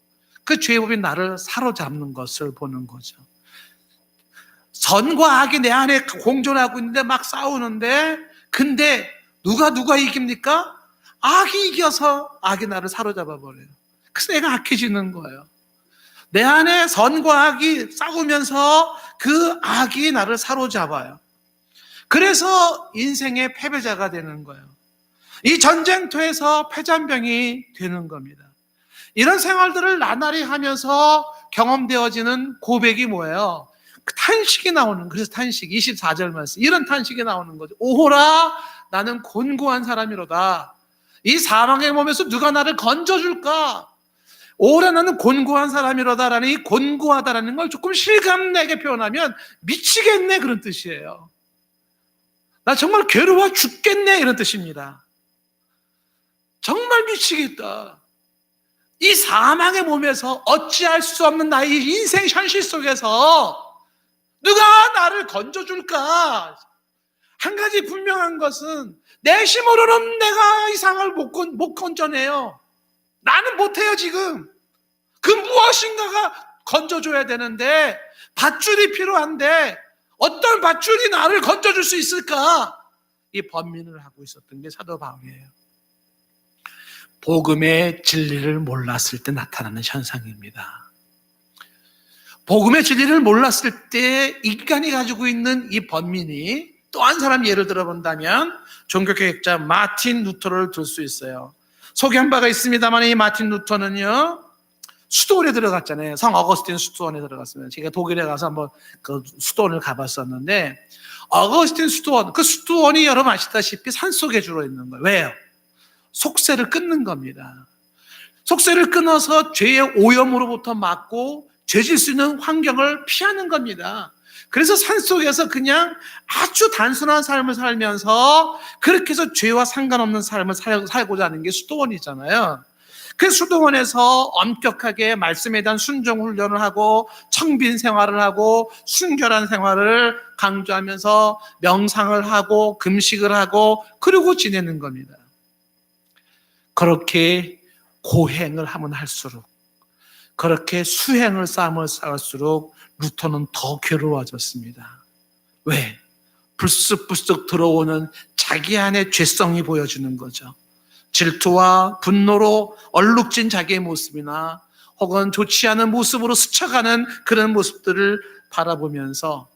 그 죄의 법이 나를 사로잡는 것을 보는 거죠. 선과 악이 내 안에 공존하고 있는데 막 싸우는데 근데 누가 이깁니까? 악이 이겨서 악이 나를 사로잡아 버려요. 그래서 내가 악해지는 거예요. 내 안에 선과 악이 싸우면서 그 악이 나를 사로잡아요. 그래서 인생의 패배자가 되는 거예요. 이 전쟁터에서 패잔병이 되는 겁니다. 이런 생활들을 나날이 하면서 경험되어지는 고백이 뭐예요? 탄식이 나오는, 그래서 탄식, 24절 말씀, 이런 탄식이 나오는 거죠. 오호라, 나는 곤고한 사람이로다. 이 사망의 몸에서 누가 나를 건져줄까? 오호라, 나는 곤고한 사람이로다라는 이 곤고하다라는 걸 조금 실감내게 표현하면 미치겠네, 그런 뜻이에요. 나 정말 괴로워 죽겠네, 이런 뜻입니다. 정말 미치겠다. 이 사망의 몸에서 어찌할 수 없는 나의 인생 현실 속에서 누가 나를 건져줄까? 한 가지 분명한 것은 내 힘으로는 내가 이 상을 못 건져내요. 나는 못해요, 지금. 그 무엇인가가 건져줘야 되는데 밧줄이 필요한데 어떤 밧줄이 나를 건져줄 수 있을까? 이 번민을 하고 있었던 게 사도 바울이에요. 복음의 진리를 몰랐을 때 나타나는 현상입니다. 복음의 진리를 몰랐을 때 인간이 가지고 있는 이 번민이 또 한 사람 예를 들어본다면 종교개혁자 마틴 루터를 들 수 있어요. 소개한 바가 있습니다만 이 마틴 루터는요, 수도원에 들어갔잖아요. 성 어거스틴 수도원에 들어갔습니다. 제가 독일에 가서 한번 그 수도원을 가봤었는데 어거스틴 수도원, 그 수도원이 여러분 아시다시피 산속에 주로 있는 거예요. 왜요? 속세를 끊는 겁니다. 속세를 끊어서 죄의 오염으로부터 막고 죄질 수 있는 환경을 피하는 겁니다. 그래서 산속에서 그냥 아주 단순한 삶을 살면서 그렇게 해서 죄와 상관없는 삶을 살고자 하는 게 수도원이잖아요. 그 수도원에서 엄격하게 말씀에 대한 순종 훈련을 하고 청빈 생활을 하고 순결한 생활을 강조하면서 명상을 하고 금식을 하고 그러고 지내는 겁니다. 그렇게 고행을 하면 할수록, 그렇게 수행을 쌓을수록 루터는 더 괴로워졌습니다. 왜? 불쑥불쑥 들어오는 자기 안의 죄성이 보여주는 거죠. 질투와 분노로 얼룩진 자기의 모습이나 혹은 좋지 않은 모습으로 스쳐가는 그런 모습들을 바라보면서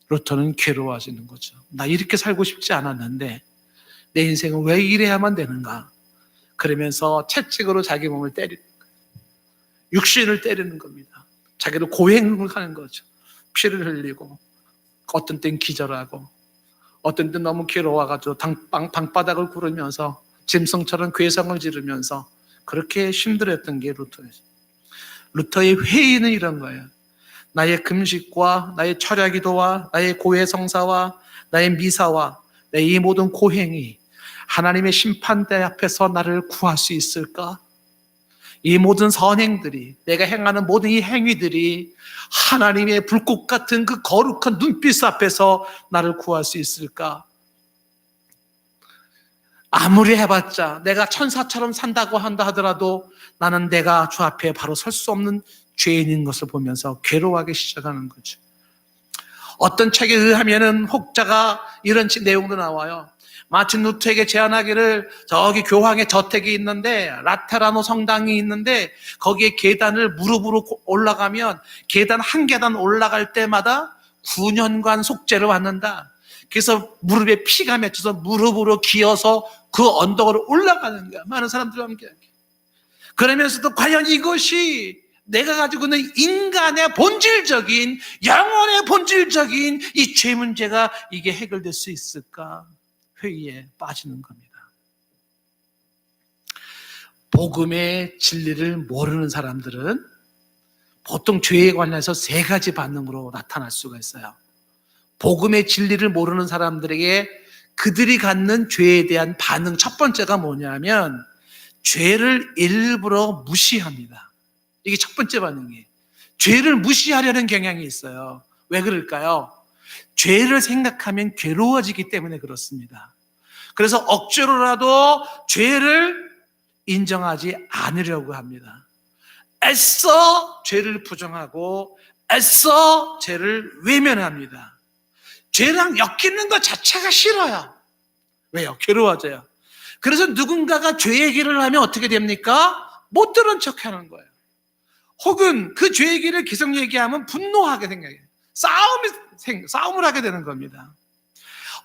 루터는 괴로워지는 거죠. 나 이렇게 살고 싶지 않았는데 내 인생은 왜 이래야만 되는가? 그러면서 채찍으로 자기 몸을 때리는 거예요. 육신을 때리는 겁니다. 자기를 고행을 하는 거죠. 피를 흘리고 어떤 땐 기절하고 어떤 땐 너무 괴로워가지고 방바닥을 구르면서 짐승처럼 괴성을 지르면서 그렇게 힘들었던 게 루터예요. 루터의 회의는 이런 거예요. 나의 금식과 나의 철야기도와 나의 고해 성사와 나의 미사와 내 이 모든 고행이 하나님의 심판대 앞에서 나를 구할 수 있을까? 이 모든 선행들이, 내가 행하는 모든 이 행위들이 하나님의 불꽃 같은 그 거룩한 눈빛 앞에서 나를 구할 수 있을까? 아무리 해봤자 내가 천사처럼 산다고 한다 하더라도 나는 내가 주 앞에 바로 설 수 없는 죄인인 것을 보면서 괴로워하기 시작하는 거죠. 어떤 책에 의하면은 혹자가 이런 내용도 나와요. 마틴 루터에게 제안하기를 저기 교황의 저택이 있는데 라테라노 성당이 있는데 거기에 계단을 무릎으로 올라가면 계단 한 계단 올라갈 때마다 9년간 속죄를 받는다. 그래서 무릎에 피가 맺혀서 무릎으로 기어서 그 언덕으로 올라가는 거야. 많은 사람들과 함께. 그러면서도 과연 이것이 내가 가지고 있는 인간의 본질적인, 영혼의 본질적인 이 죄 문제가 이게 해결될 수 있을까? 회의에 빠지는 겁니다. 복음의 진리를 모르는 사람들은 보통 죄에 관해서 세 가지 반응으로 나타날 수가 있어요. 복음의 진리를 모르는 사람들에게 그들이 갖는 죄에 대한 반응 첫 번째가 뭐냐면 죄를 일부러 무시합니다. 이게 첫 번째 반응이에요. 죄를 무시하려는 경향이 있어요. 왜 그럴까요? 죄를 생각하면 괴로워지기 때문에 그렇습니다. 그래서 억지로라도 죄를 인정하지 않으려고 합니다. 애써 죄를 부정하고 애써 죄를 외면합니다. 죄랑 엮이는 것 자체가 싫어요. 왜요? 괴로워져요. 그래서 누군가가 죄 얘기를 하면 어떻게 됩니까? 못 들은 척하는 거예요. 혹은 그 죄 얘기를 계속 얘기하면 분노하게 생겨요. 싸움을 하게 되는 겁니다.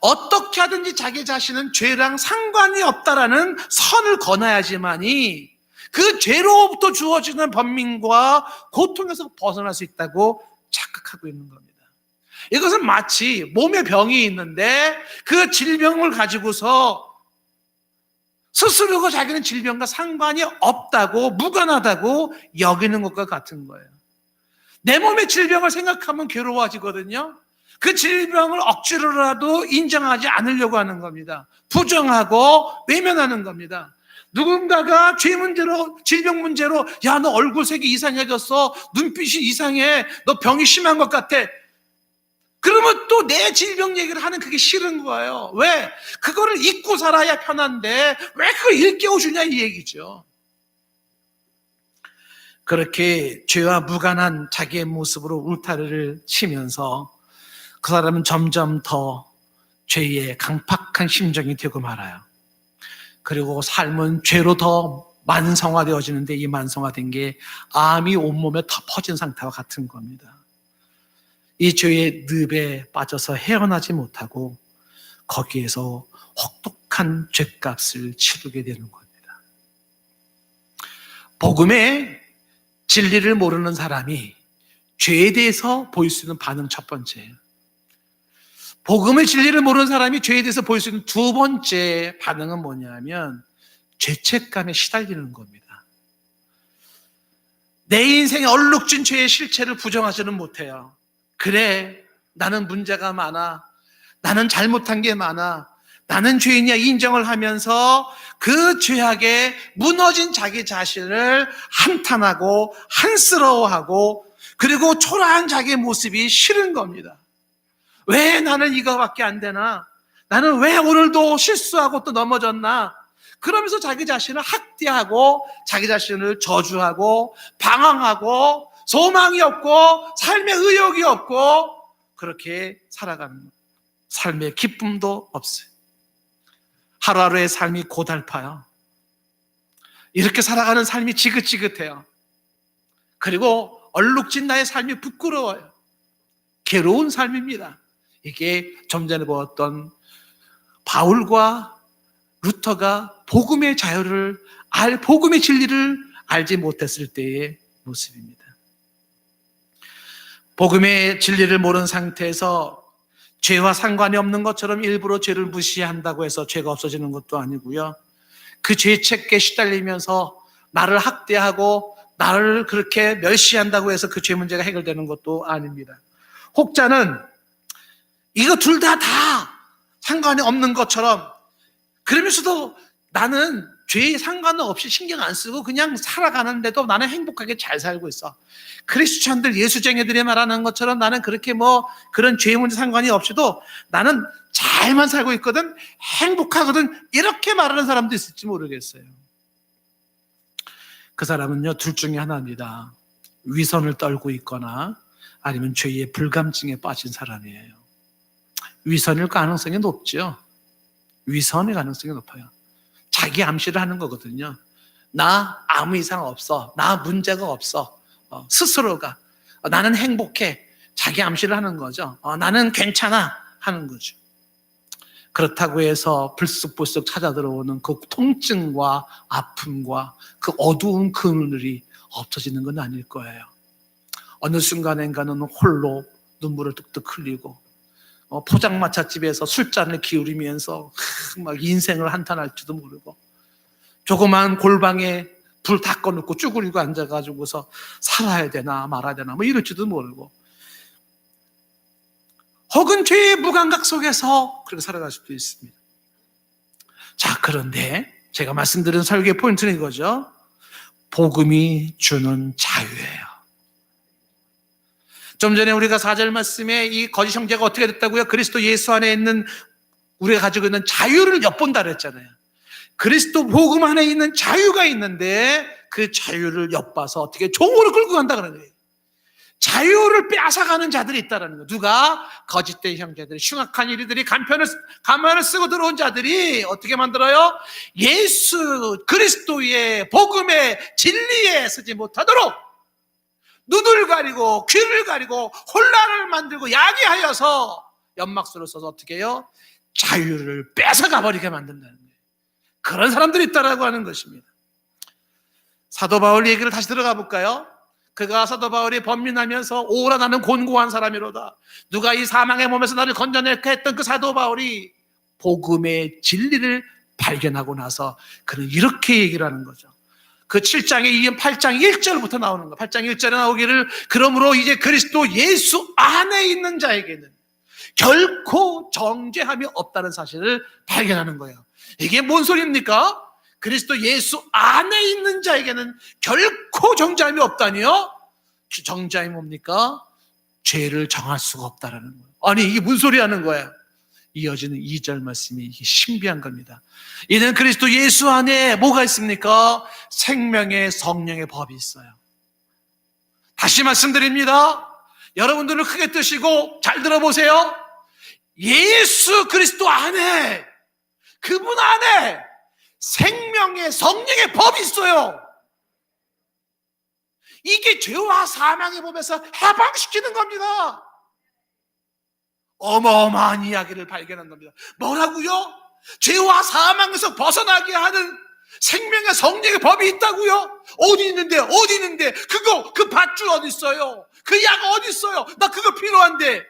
어떻게 하든지 자기 자신은 죄랑 상관이 없다라는 선을 거놔야지만이 그 죄로부터 주어지는 번민과 고통에서 벗어날 수 있다고 착각하고 있는 겁니다. 이것은 마치 몸에 병이 있는데 그 질병을 가지고서 스스로가 자기는 질병과 상관이 없다고, 무관하다고 여기는 것과 같은 거예요. 내 몸의 질병을 생각하면 괴로워지거든요. 그 질병을 억지로라도 인정하지 않으려고 하는 겁니다. 부정하고 외면하는 겁니다. 누군가가 죄 문제로, 질병 문제로, 야, 너 얼굴색이 이상해졌어. 눈빛이 이상해. 너 병이 심한 것 같아. 그러면 또 내 질병 얘기를 하는 그게 싫은 거예요. 왜? 그거를 잊고 살아야 편한데 왜 그걸 일깨워주냐 이 얘기죠. 그렇게 죄와 무관한 자기의 모습으로 울타리를 치면서 그 사람은 점점 더 죄의 강팍한 심정이 되고 말아요. 그리고 삶은 죄로 더 만성화되어지는데 이 만성화된 게 암이 온몸에 다 퍼진 상태와 같은 겁니다. 이 죄의 늪에 빠져서 헤어나지 못하고 거기에서 혹독한 죄값을 치르게 되는 겁니다. 복음의 진리를 모르는 사람이 죄에 대해서 보일 수 있는 반응 첫 번째예요. 복음의 진리를 모르는 사람이 죄에 대해서 보일 수 있는 두 번째 반응은 뭐냐면 죄책감에 시달리는 겁니다. 내 인생에 얼룩진 죄의 실체를 부정하지는 못해요. 그래, 나는 문제가 많아. 나는 잘못한 게 많아. 나는 죄인이야 인정을 하면서 그 죄악에 무너진 자기 자신을 한탄하고 한스러워하고 그리고 초라한 자기의 모습이 싫은 겁니다. 왜 나는 이거밖에 안 되나? 나는 왜 오늘도 실수하고 또 넘어졌나? 그러면서 자기 자신을 학대하고 자기 자신을 저주하고 방황하고 소망이 없고 삶의 의욕이 없고 그렇게 살아가는 거예요. 삶의 기쁨도 없어요. 하루하루의 삶이 고달파요. 이렇게 살아가는 삶이 지긋지긋해요. 그리고 얼룩진 나의 삶이 부끄러워요. 괴로운 삶입니다. 이게 좀 전에 보았던 바울과 루터가 복음의 자유를 복음의 진리를 알지 못했을 때의 모습입니다. 복음의 진리를 모르는 상태에서 죄와 상관이 없는 것처럼 일부러 죄를 무시한다고 해서 죄가 없어지는 것도 아니고요. 그 죄책에 시달리면서 나를 학대하고 나를 그렇게 멸시한다고 해서 그 죄 문제가 해결되는 것도 아닙니다. 혹자는 이거 둘 다 상관이 없는 것처럼 그러면서도 나는 죄에 상관은 없이 신경 안 쓰고 그냥 살아가는데도 나는 행복하게 잘 살고 있어. 크리스천들, 예수쟁이들이 말하는 것처럼 나는 그렇게 그런 죄 문제 상관이 없이도 나는 잘만 살고 있거든, 행복하거든, 이렇게 말하는 사람도 있을지 모르겠어요. 그 사람은요, 둘 중에 하나입니다. 위선을 떨고 있거나 아니면 죄의 불감증에 빠진 사람이에요. 위선일 가능성이 높죠. 위선의 가능성이 높아요. 자기 암시를 하는 거거든요. 나 아무 이상 없어. 나 문제가 없어. 스스로가 나는 행복해. 자기 암시를 하는 거죠. 나는 괜찮아 하는 거죠. 그렇다고 해서 불쑥불쑥 찾아 들어오는 그 통증과 아픔과 그 어두운 그늘이 없어지는 건 아닐 거예요. 어느 순간인가는 홀로 눈물을 뚝뚝 흘리고 포장마차집에서 술잔을 기울이면서 막 인생을 한탄할지도 모르고 조그마한 골방에 불 다 꺼놓고 쭈그리고 앉아가지고서 살아야 되나 말아야 되나 뭐 이럴지도 모르고, 혹은 죄의 무감각 속에서 그렇게 살아갈 수도 있습니다. 자, 그런데 제가 말씀드린 설교의 포인트는 이거죠. 복음이 주는 자유예요. 좀 전에 우리가 4절 말씀에 이 거짓 형제가 어떻게 됐다고요? 그리스도 예수 안에 있는 우리가 가지고 있는 자유를 엿본다 그랬잖아요. 그리스도 복음 안에 있는 자유가 있는데 그 자유를 엿봐서 어떻게 종으로 끌고 간다 그러는 거예요. 자유를 빼앗아가는 자들이 있다는 거예요. 누가? 거짓된 형제들이, 흉악한 이들이, 가면을 쓰고 들어온 자들이 어떻게 만들어요? 예수 그리스도의 복음의 진리에 서지 못하도록 눈을 가리고 귀를 가리고 혼란을 만들고 야기하여서 연막수를 써서 어떻게 해요? 자유를 뺏어가 버리게 만든다는 거예요. 그런 사람들이 있다라고 하는 것입니다. 사도 바울 얘기를 다시 들어가 볼까요? 그가 사도 바울이 번민하면서 오라 나는 곤고한 사람이로다. 누가 이 사망의 몸에서 나를 건져낼까 했던 그 사도 바울이 복음의 진리를 발견하고 나서 그는 이렇게 얘기를 하는 거죠. 그 7장에 이은 8장 1절부터 나오는 거예요. 8장 1절에 나오기를 그러므로 이제 그리스도 예수 안에 있는 자에게는 결코 정죄함이 없다는 사실을 발견하는 거예요. 이게 뭔 소리입니까? 그리스도 예수 안에 있는 자에게는 결코 정죄함이 없다니요? 정죄함이 뭡니까? 죄를 정할 수가 없다라는 거예요. 아니, 이게 무슨 소리 하는 거예요? 이어지는 2절 말씀이 이게 신비한 겁니다. 이는 그리스도 예수 안에 뭐가 있습니까? 생명의 성령의 법이 있어요. 다시 말씀드립니다. 여러분들은 크게 뜨시고 잘 들어보세요. 예수 그리스도 안에, 그분 안에 생명의 성령의 법이 있어요. 이게 죄와 사망의 법에서 해방시키는 겁니다. 어마어마한 이야기를 발견한 겁니다. 뭐라고요? 죄와 사망에서 벗어나게 하는 생명의 성령의 법이 있다고요? 어디 있는데? 어디 있는데? 그거, 그 밧줄 어디 있어요? 그 약 어디 있어요? 나 그거 필요한데.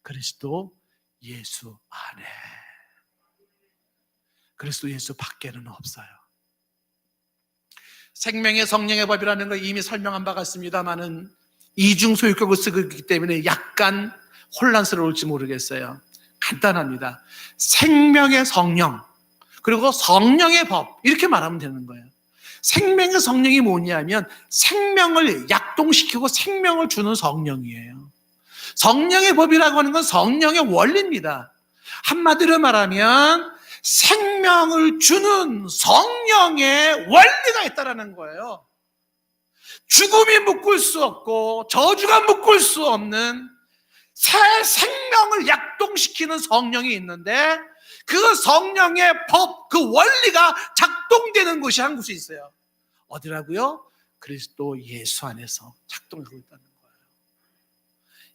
그리스도 예수 안에, 그리스도 예수 밖에는 없어요. 생명의 성령의 법이라는 걸 이미 설명한 바가 있습니다만은 이중소유격을 쓰고 있기 때문에 약간 혼란스러울지 모르겠어요. 간단합니다. 생명의 성령, 그리고 성령의 법, 이렇게 말하면 되는 거예요. 생명의 성령이 뭐냐면 생명을 약동시키고 생명을 주는 성령이에요. 성령의 법이라고 하는 건 성령의 원리입니다. 한마디로 말하면 생명을 주는 성령의 원리가 있다는 거예요. 죽음이 묶을 수 없고 저주가 묶을 수 없는 새 생명을 약동시키는 성령이 있는데 그 성령의 법, 그 원리가 작동되는 곳이 한 곳이 있어요. 어디라고요? 그리스도 예수 안에서 작동하고 있다는 거예요.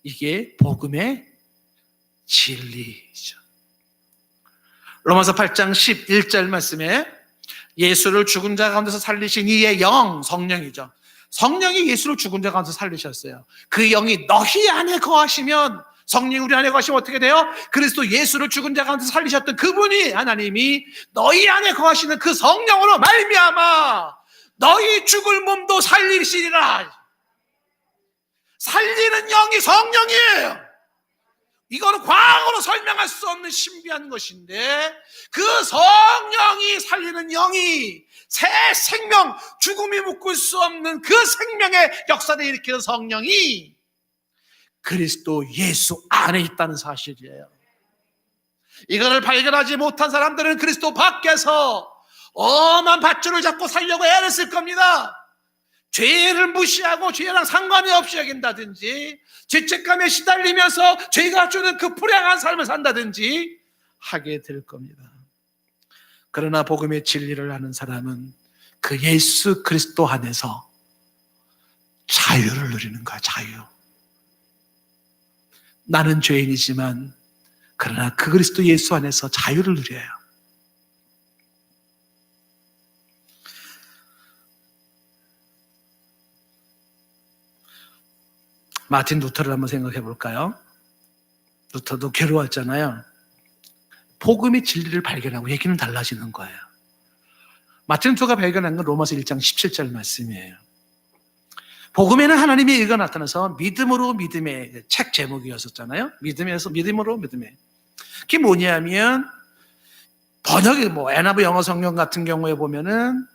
이게 복음의 진리죠. 로마서 8장 11절 말씀에 예수를 죽은 자 가운데서 살리신 이의 영, 성령이죠. 성령이 예수를 죽은 자 가운데서 살리셨어요. 그 영이 너희 안에 거하시면, 성령이 우리 안에 거하시면 어떻게 돼요? 그리스도 예수를 죽은 자 가운데서 살리셨던 그분이, 하나님이 너희 안에 거하시는 그 성령으로 말미암아 너희 죽을 몸도 살리시리라. 살리는 영이 성령이에요. 이거는 과거로 설명할 수 없는 신비한 것인데 그 성령이 살리는 영이 새 생명, 죽음이 묶을 수 없는 그 생명의 역사를 일으키는 성령이 그리스도 예수 안에 있다는 사실이에요. 이거를 발견하지 못한 사람들은 그리스도 밖에서 엄한 밧줄을 잡고 살려고 애를 쓸 겁니다. 죄를 무시하고 죄랑 상관이 없이 여긴다든지 죄책감에 시달리면서 죄가 주는 그 불행한 삶을 산다든지 하게 될 겁니다. 그러나 복음의 진리를 아는 사람은 그 예수 그리스도 안에서 자유를 누리는 거야. 자유. 나는 죄인이지만 그러나 그 그리스도 예수 안에서 자유를 누려요. 마틴 루터를 한번 생각해 볼까요? 루터도 괴로웠잖아요. 복음의 진리를 발견하고 얘기는 달라지는 거예요. 마틴 루터가 발견한 건 로마서 1장 17절 말씀이에요. 복음에는 하나님의 의가 나타나서 믿음으로 믿음의 책 제목이었었잖아요. 믿음에서 믿음으로 믿음에. 그게 뭐냐면 번역이 NIV 영어 성경 같은 경우에 보면은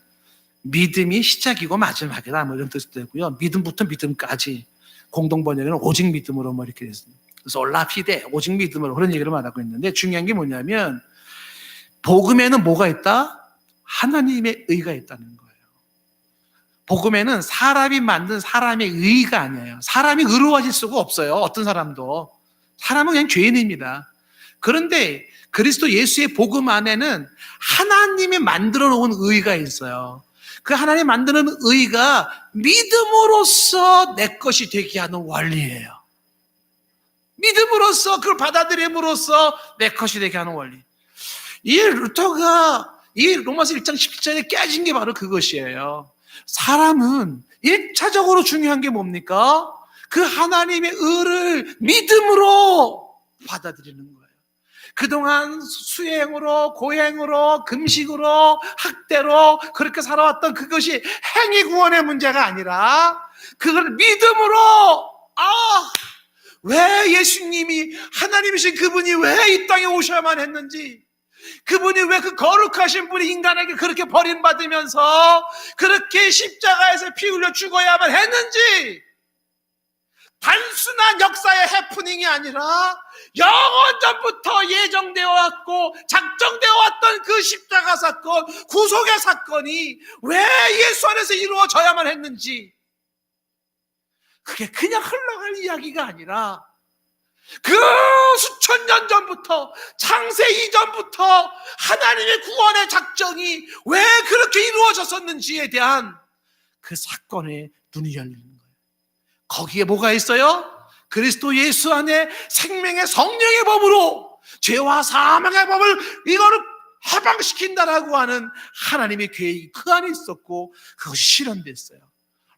믿음이 시작이고 마지막이다 이런 뜻이 되고요. 믿음부터 믿음까지 공동 번역에는 오직 믿음으로 이렇게 됐습니다. 그래서 올라피데 오직 믿음으로 그런 얘기를 말하고 있는데 중요한 게 뭐냐면 복음에는 뭐가 있다? 하나님의 의가 있다는 거예요. 복음에는 사람이 만든 사람의 의가 아니에요. 사람이 의로워질 수가 없어요. 어떤 사람도. 사람은 그냥 죄인입니다. 그런데 그리스도 예수의 복음 안에는 하나님이 만들어 놓은 의가 있어요. 그 하나님 만드는 의가 믿음으로써 내 것이 되게 하는 원리예요. 믿음으로써 그걸 받아들임으로써 내 것이 되게 하는 원리. 이 루터가 이 로마서 1장 17절에 깨진 게 바로 그것이에요. 사람은 1차적으로 중요한 게 뭡니까? 그 하나님의 의를 믿음으로 받아들이는 거예요. 그동안 수행으로, 고행으로, 금식으로, 학대로 그렇게 살아왔던 그것이 행위 구원의 문제가 아니라 그걸 믿음으로 왜 예수님이 하나님이신 그분이 왜 이 땅에 오셔야만 했는지, 그분이 왜 그 거룩하신 분이 인간에게 그렇게 버림받으면서 그렇게 십자가에서 피 흘려 죽어야만 했는지, 단순한 역사의 해프닝이 아니라 영원 전부터 예정되어 왔고 작정되어 왔던 그 십자가 사건, 구속의 사건이 왜 예수 안에서 이루어져야만 했는지, 그게 그냥 흘러갈 이야기가 아니라 그 수천 년 전부터, 창세 이전부터 하나님의 구원의 작정이 왜 그렇게 이루어졌었는지에 대한 그 사건에 눈이 열리는 거예요. 거기에 뭐가 있어요? 그리스도 예수 안에 생명의 성령의 법으로 죄와 사망의 법을 이거를 해방시킨다라고 하는 하나님의 계획이 그 안에 있었고 그것이 실현됐어요.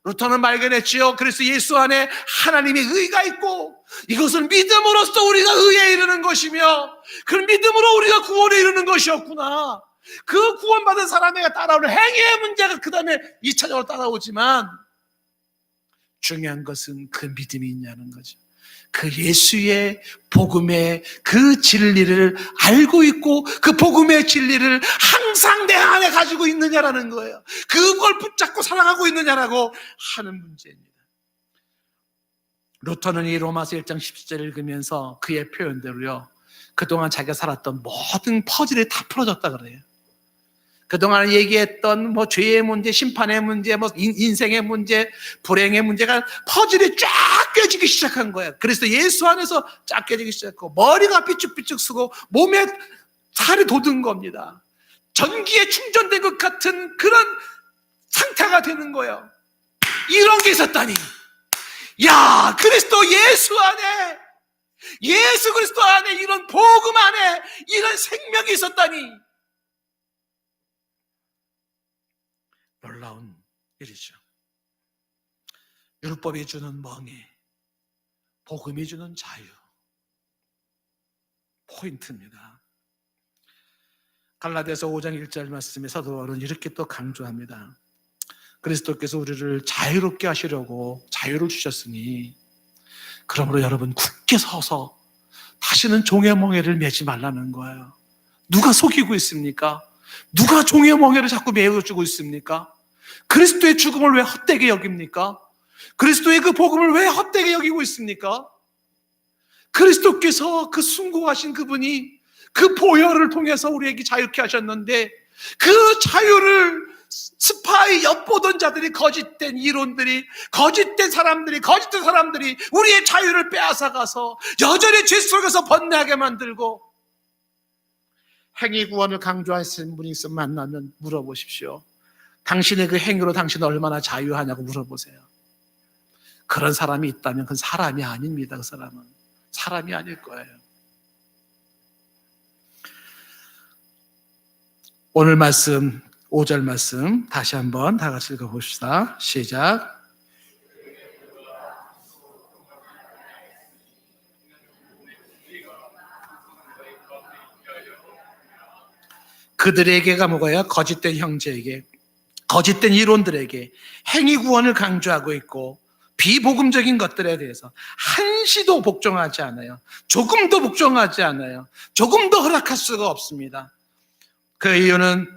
루터는 발견했지요. 그래서 예수 안에 하나님의 의가 있고 이것은 믿음으로써 우리가 의에 이르는 것이며 그 믿음으로 우리가 구원에 이르는 것이었구나. 그 구원받은 사람에게 따라오는 행위의 문제가 그 다음에 2차적으로 따라오지만 중요한 것은 그 믿음이 있냐는 거죠. 그 예수의 복음의 그 진리를 알고 있고 그 복음의 진리를 항상 내 안에 가지고 있느냐라는 거예요. 그걸 붙잡고 사랑하고 있느냐라고 하는 문제입니다. 루터는 이 로마서 1장 17절을 읽으면서 그의 표현대로요, 그동안 자기가 살았던 모든 퍼즐이 다 풀어졌다 그래요. 그동안 얘기했던 죄의 문제, 심판의 문제, 인생의 문제, 불행의 문제가 퍼즐이 쫙 깨지기 시작한 거예요. 그래서 예수 안에서 쫙 깨지기 시작하고 머리가 삐쭉삐쭉 쓰고 몸에 살이 돋은 겁니다. 전기에 충전된 것 같은 그런 상태가 되는 거예요. 이런 게 있었다니. 야, 그리스도 예수 안에, 예수 그리스도 안에 이런 복음 안에 이런 생명이 있었다니. 놀라운 일이죠. 율법이 주는 멍에 복음이 주는 자유, 포인트입니다. 갈라디아서 5장 1절 말씀에 사도 바울은 이렇게 또 강조합니다. 그리스도께서 우리를 자유롭게 하시려고 자유를 주셨으니 그러므로 여러분 굳게 서서 다시는 종의 멍에를 매지 말라는 거예요. 누가 속이고 있습니까? 누가 종의 멍에를 자꾸 메어주고 있습니까? 그리스도의 죽음을 왜 헛되게 여깁니까? 그리스도의 그 복음을 왜 헛되게 여기고 있습니까? 그리스도께서 그 숭고하신 그분이 그 보혈을 통해서 우리에게 자유케 하셨는데 그 자유를 스파이 엿보던 자들이, 거짓된 이론들이, 거짓된 사람들이 우리의 자유를 빼앗아가서 여전히 죄 속에서 번뇌하게 만들고, 행위 구원을 강조하시는 분이 있으면 만나면 물어보십시오. 당신의 그 행위로 당신은 얼마나 자유하냐고 물어보세요. 그런 사람이 있다면 그건 사람이 아닙니다. 그 사람은 사람이 아닐 거예요. 오늘 말씀 5절 말씀 다시 한번 다 같이 읽어봅시다. 시작. 그들에게가 뭐가요? 거짓된 형제에게, 거짓된 이론들에게 행위 구원을 강조하고 있고, 비복음적인 것들에 대해서 한시도 복종하지 않아요. 조금도 복종하지 않아요. 조금도 허락할 수가 없습니다. 그 이유는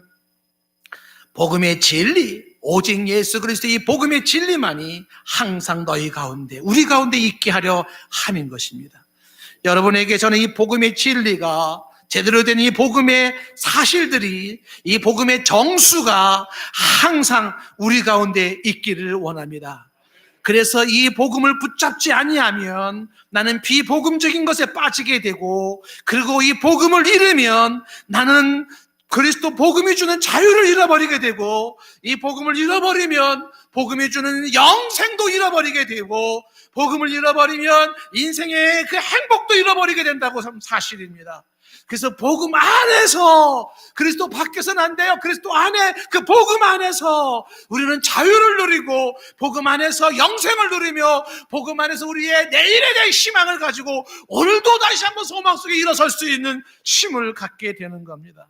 복음의 진리, 오직 예수 그리스도의 이 복음의 진리만이 항상 너희 가운데, 우리 가운데 있게 하려 함인 것입니다. 여러분에게 저는 이 복음의 진리가, 제대로 된 이 복음의 사실들이, 이 복음의 정수가 항상 우리 가운데 있기를 원합니다. 그래서 이 복음을 붙잡지 아니하면 나는 비복음적인 것에 빠지게 되고, 그리고 이 복음을 잃으면 나는 그리스도 복음이 주는 자유를 잃어버리게 되고, 이 복음을 잃어버리면 복음이 주는 영생도 잃어버리게 되고, 복음을 잃어버리면 인생의 그 행복도 잃어버리게 된다고 사실입니다. 그래서 복음 안에서, 그리스도 밖에서는 안 돼요. 그리스도 안에, 그 복음 안에서 우리는 자유를 누리고, 복음 안에서 영생을 누리며, 복음 안에서 우리의 내일에 대한 희망을 가지고 오늘도 다시 한번 소망 속에 일어설 수 있는 힘을 갖게 되는 겁니다.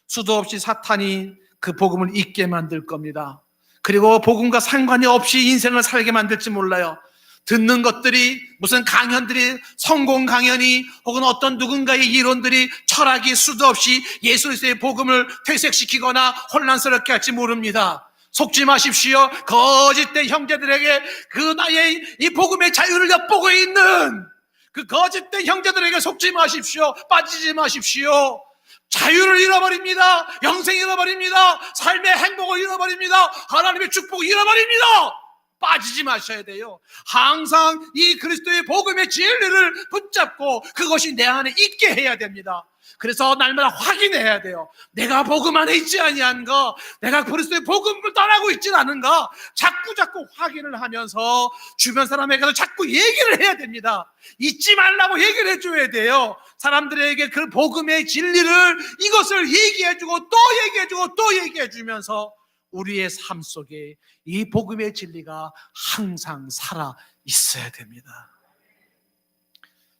수도 없이 사탄이 그 복음을 잊게 만들 겁니다. 그리고 복음과 상관이 없이 인생을 살게 만들지 몰라요. 듣는 것들이, 무슨 강연들이, 성공 강연이, 혹은 어떤 누군가의 이론들이, 철학이 수도 없이 예수 그리스도의 복음을 퇴색시키거나 혼란스럽게 할지 모릅니다. 속지 마십시오. 거짓된 형제들에게 그 나의 이 복음의 자유를 엿보고 있는 그 거짓된 형제들에게 속지 마십시오. 빠지지 마십시오. 자유를 잃어버립니다. 영생 잃어버립니다. 삶의 행복을 잃어버립니다. 하나님의 축복을 잃어버립니다. 빠지지 마셔야 돼요. 항상 이 그리스도의 복음의 진리를 붙잡고 그것이 내 안에 있게 해야 됩니다. 그래서 날마다 확인해야 돼요. 내가 복음 안에 있지 아니한가? 내가 그리스도의 복음을 떠나고 있지 않은가? 자꾸 확인을 하면서 주변 사람에게도 자꾸 얘기를 해야 됩니다. 잊지 말라고 얘기를 해줘야 돼요. 사람들에게 그 복음의 진리를, 이것을 얘기해주고 또 얘기해주고 또 얘기해주면서 우리의 삶 속에 이 복음의 진리가 항상 살아 있어야 됩니다.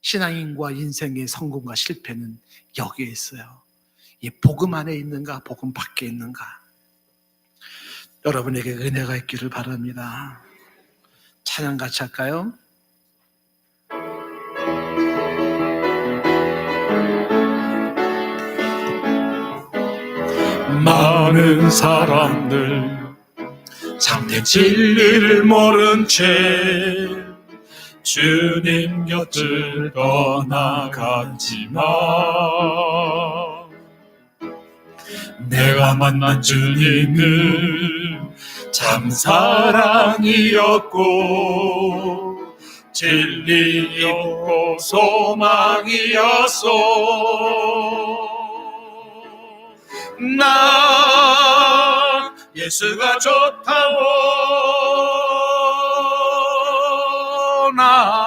신앙인과 인생의 성공과 실패는 여기에 있어요. 이 복음 안에 있는가, 복음 밖에 있는가. 여러분에게 은혜가 있기를 바랍니다. 찬양 같이 할까요? 많은 사람들 참된 진리를 모른 채 주님 곁을 떠나갔지만 내가 만난 주님은 참 사랑이었고 진리였고 소망이었소. 나 예수가 좋다고, 나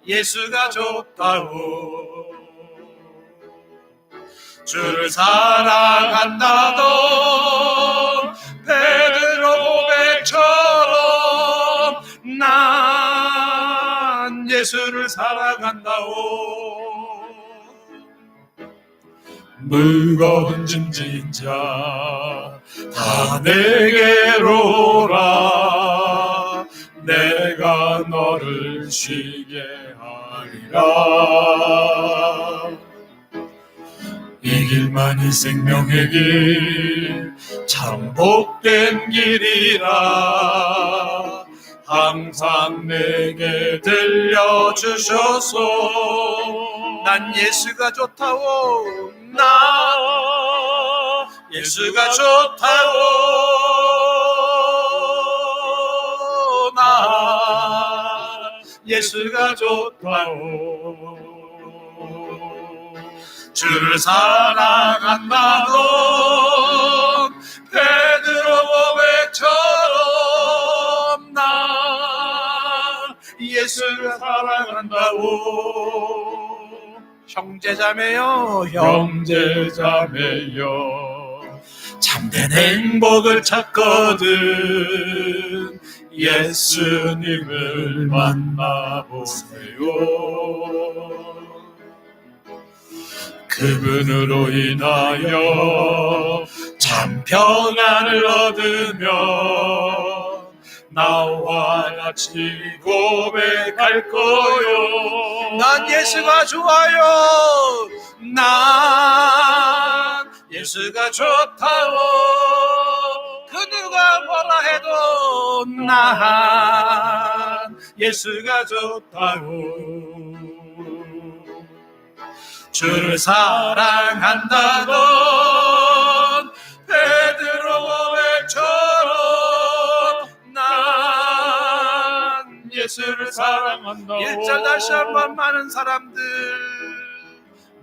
예수가 좋다고, 주를 사랑한다던 베드로 고백처럼 난 예수를 사랑한다오. 무거운 짐진 자 다 내게로 오라. 내가 너를 쉬게 하리라. 이 길만이 생명의 길, 참 복된 길이라. 항상 내게 들려주셔서 난 예수가 좋다오. 나 예수가 좋다오. 나 예수가 좋다오. 주를 사랑한다던 베드로 고백처럼 나 예수를 사랑한다오. 형제자매요, 형제자매요, 참된 행복을 찾거든 예수님을 만나보세요. 그분으로 인하여 참 평안을 얻으며 나와 같이 고백할 거요. 난 예수가 좋아요. 난 예수가 좋다고. 그 누가 뭐라 해도 난 예수가 좋다고. 주를 사랑한다던 베드로 고백처럼 난 예수를 사랑한다. 1절 다시 한번.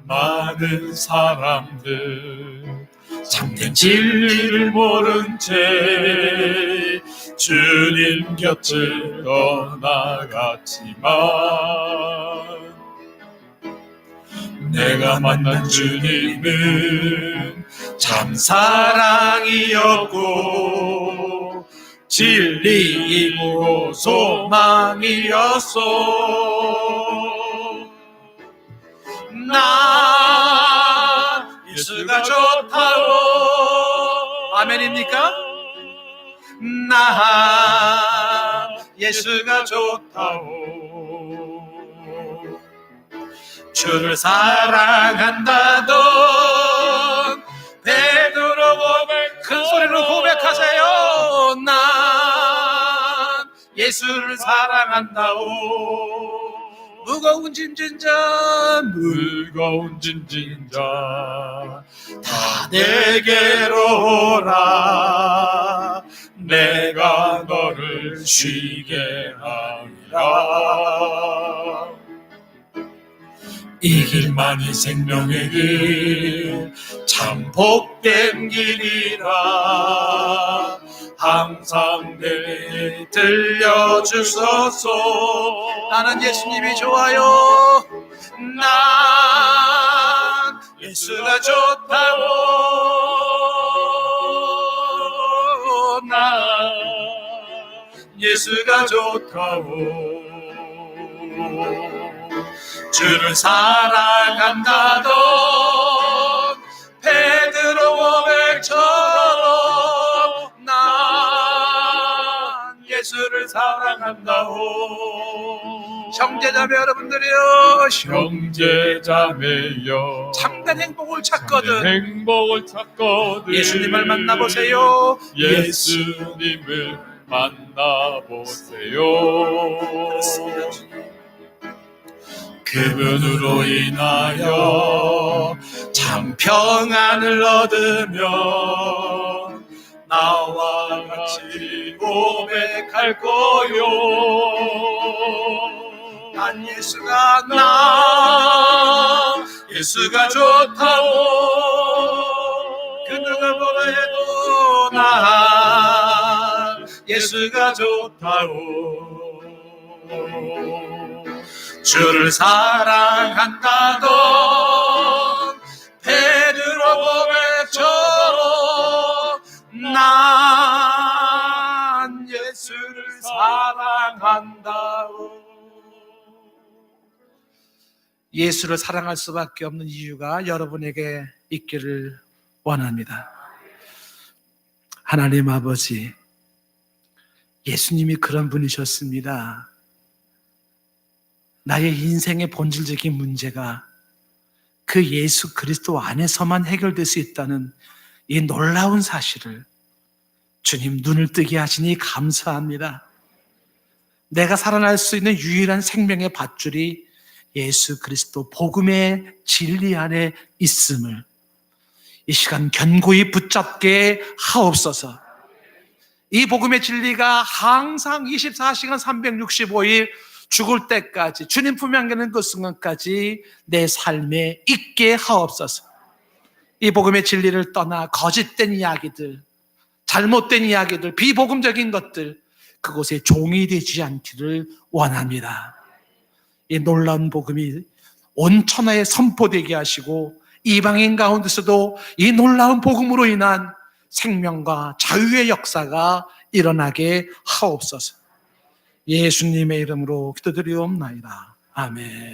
많은 사람들 참된 진리를 모른 채 주님 곁을 떠나갔지만 내가 만난 주님은 참 사랑이었고 진리이고 소망이었소. 나 예수가 좋다고. 아멘입니까? 나 예수가 좋다고. 주를 사랑한다던 베드로 고백, 큰 소리로 고백하세요. 난 예수를 사랑한다고. 무거운 짐진 자 다 내게로 오라. 내가 너를 쉬게 하리라. 이 길만이 생명의 길, 참 복된 길이라. 항상 내 들려주소서. 나는 예수님이 좋아요. 난 예수가 좋다고. 난 예수가 좋다고. 주를 사랑한다던 베드로 고백처럼 난 예수를 사랑한다고. 형제자매 여러분들이요, 형제자매여, 참된 행복을 찾거든 예수님을 만나보세요. 예수님을 만나보세요. 그분으로 인하여 참 평안을 얻으며 나와 같이 고백할 거요. 난 예수가 좋다고. 그 누가 뭐라 해도 난 예수가 좋다고. 주를 사랑한다던 베드로 고백처럼 난 예수를 사랑한다고. 예수를 사랑할 수밖에 없는 이유가 여러분에게 있기를 원합니다. 하나님 아버지, 예수님이 그런 분이셨습니다. 나의 인생의 본질적인 문제가 그 예수 그리스도 안에서만 해결될 수 있다는 이 놀라운 사실을 주님 눈을 뜨게 하시니 감사합니다. 내가 살아날 수 있는 유일한 생명의 밧줄이 예수 그리스도 복음의 진리 안에 있음을 이 시간 견고히 붙잡게 하옵소서. 이 복음의 진리가 항상 24시간 365일 죽을 때까지, 주님 품에 안기는 그 순간까지 내 삶에 있게 하옵소서. 이 복음의 진리를 떠나 거짓된 이야기들, 잘못된 이야기들, 비복음적인 것들, 그곳에 종이 되지 않기를 원합니다. 이 놀라운 복음이 온 천하에 선포되게 하시고 이방인 가운데서도 이 놀라운 복음으로 인한 생명과 자유의 역사가 일어나게 하옵소서. 예수님의 이름으로 기도드리옵나이다. 아멘.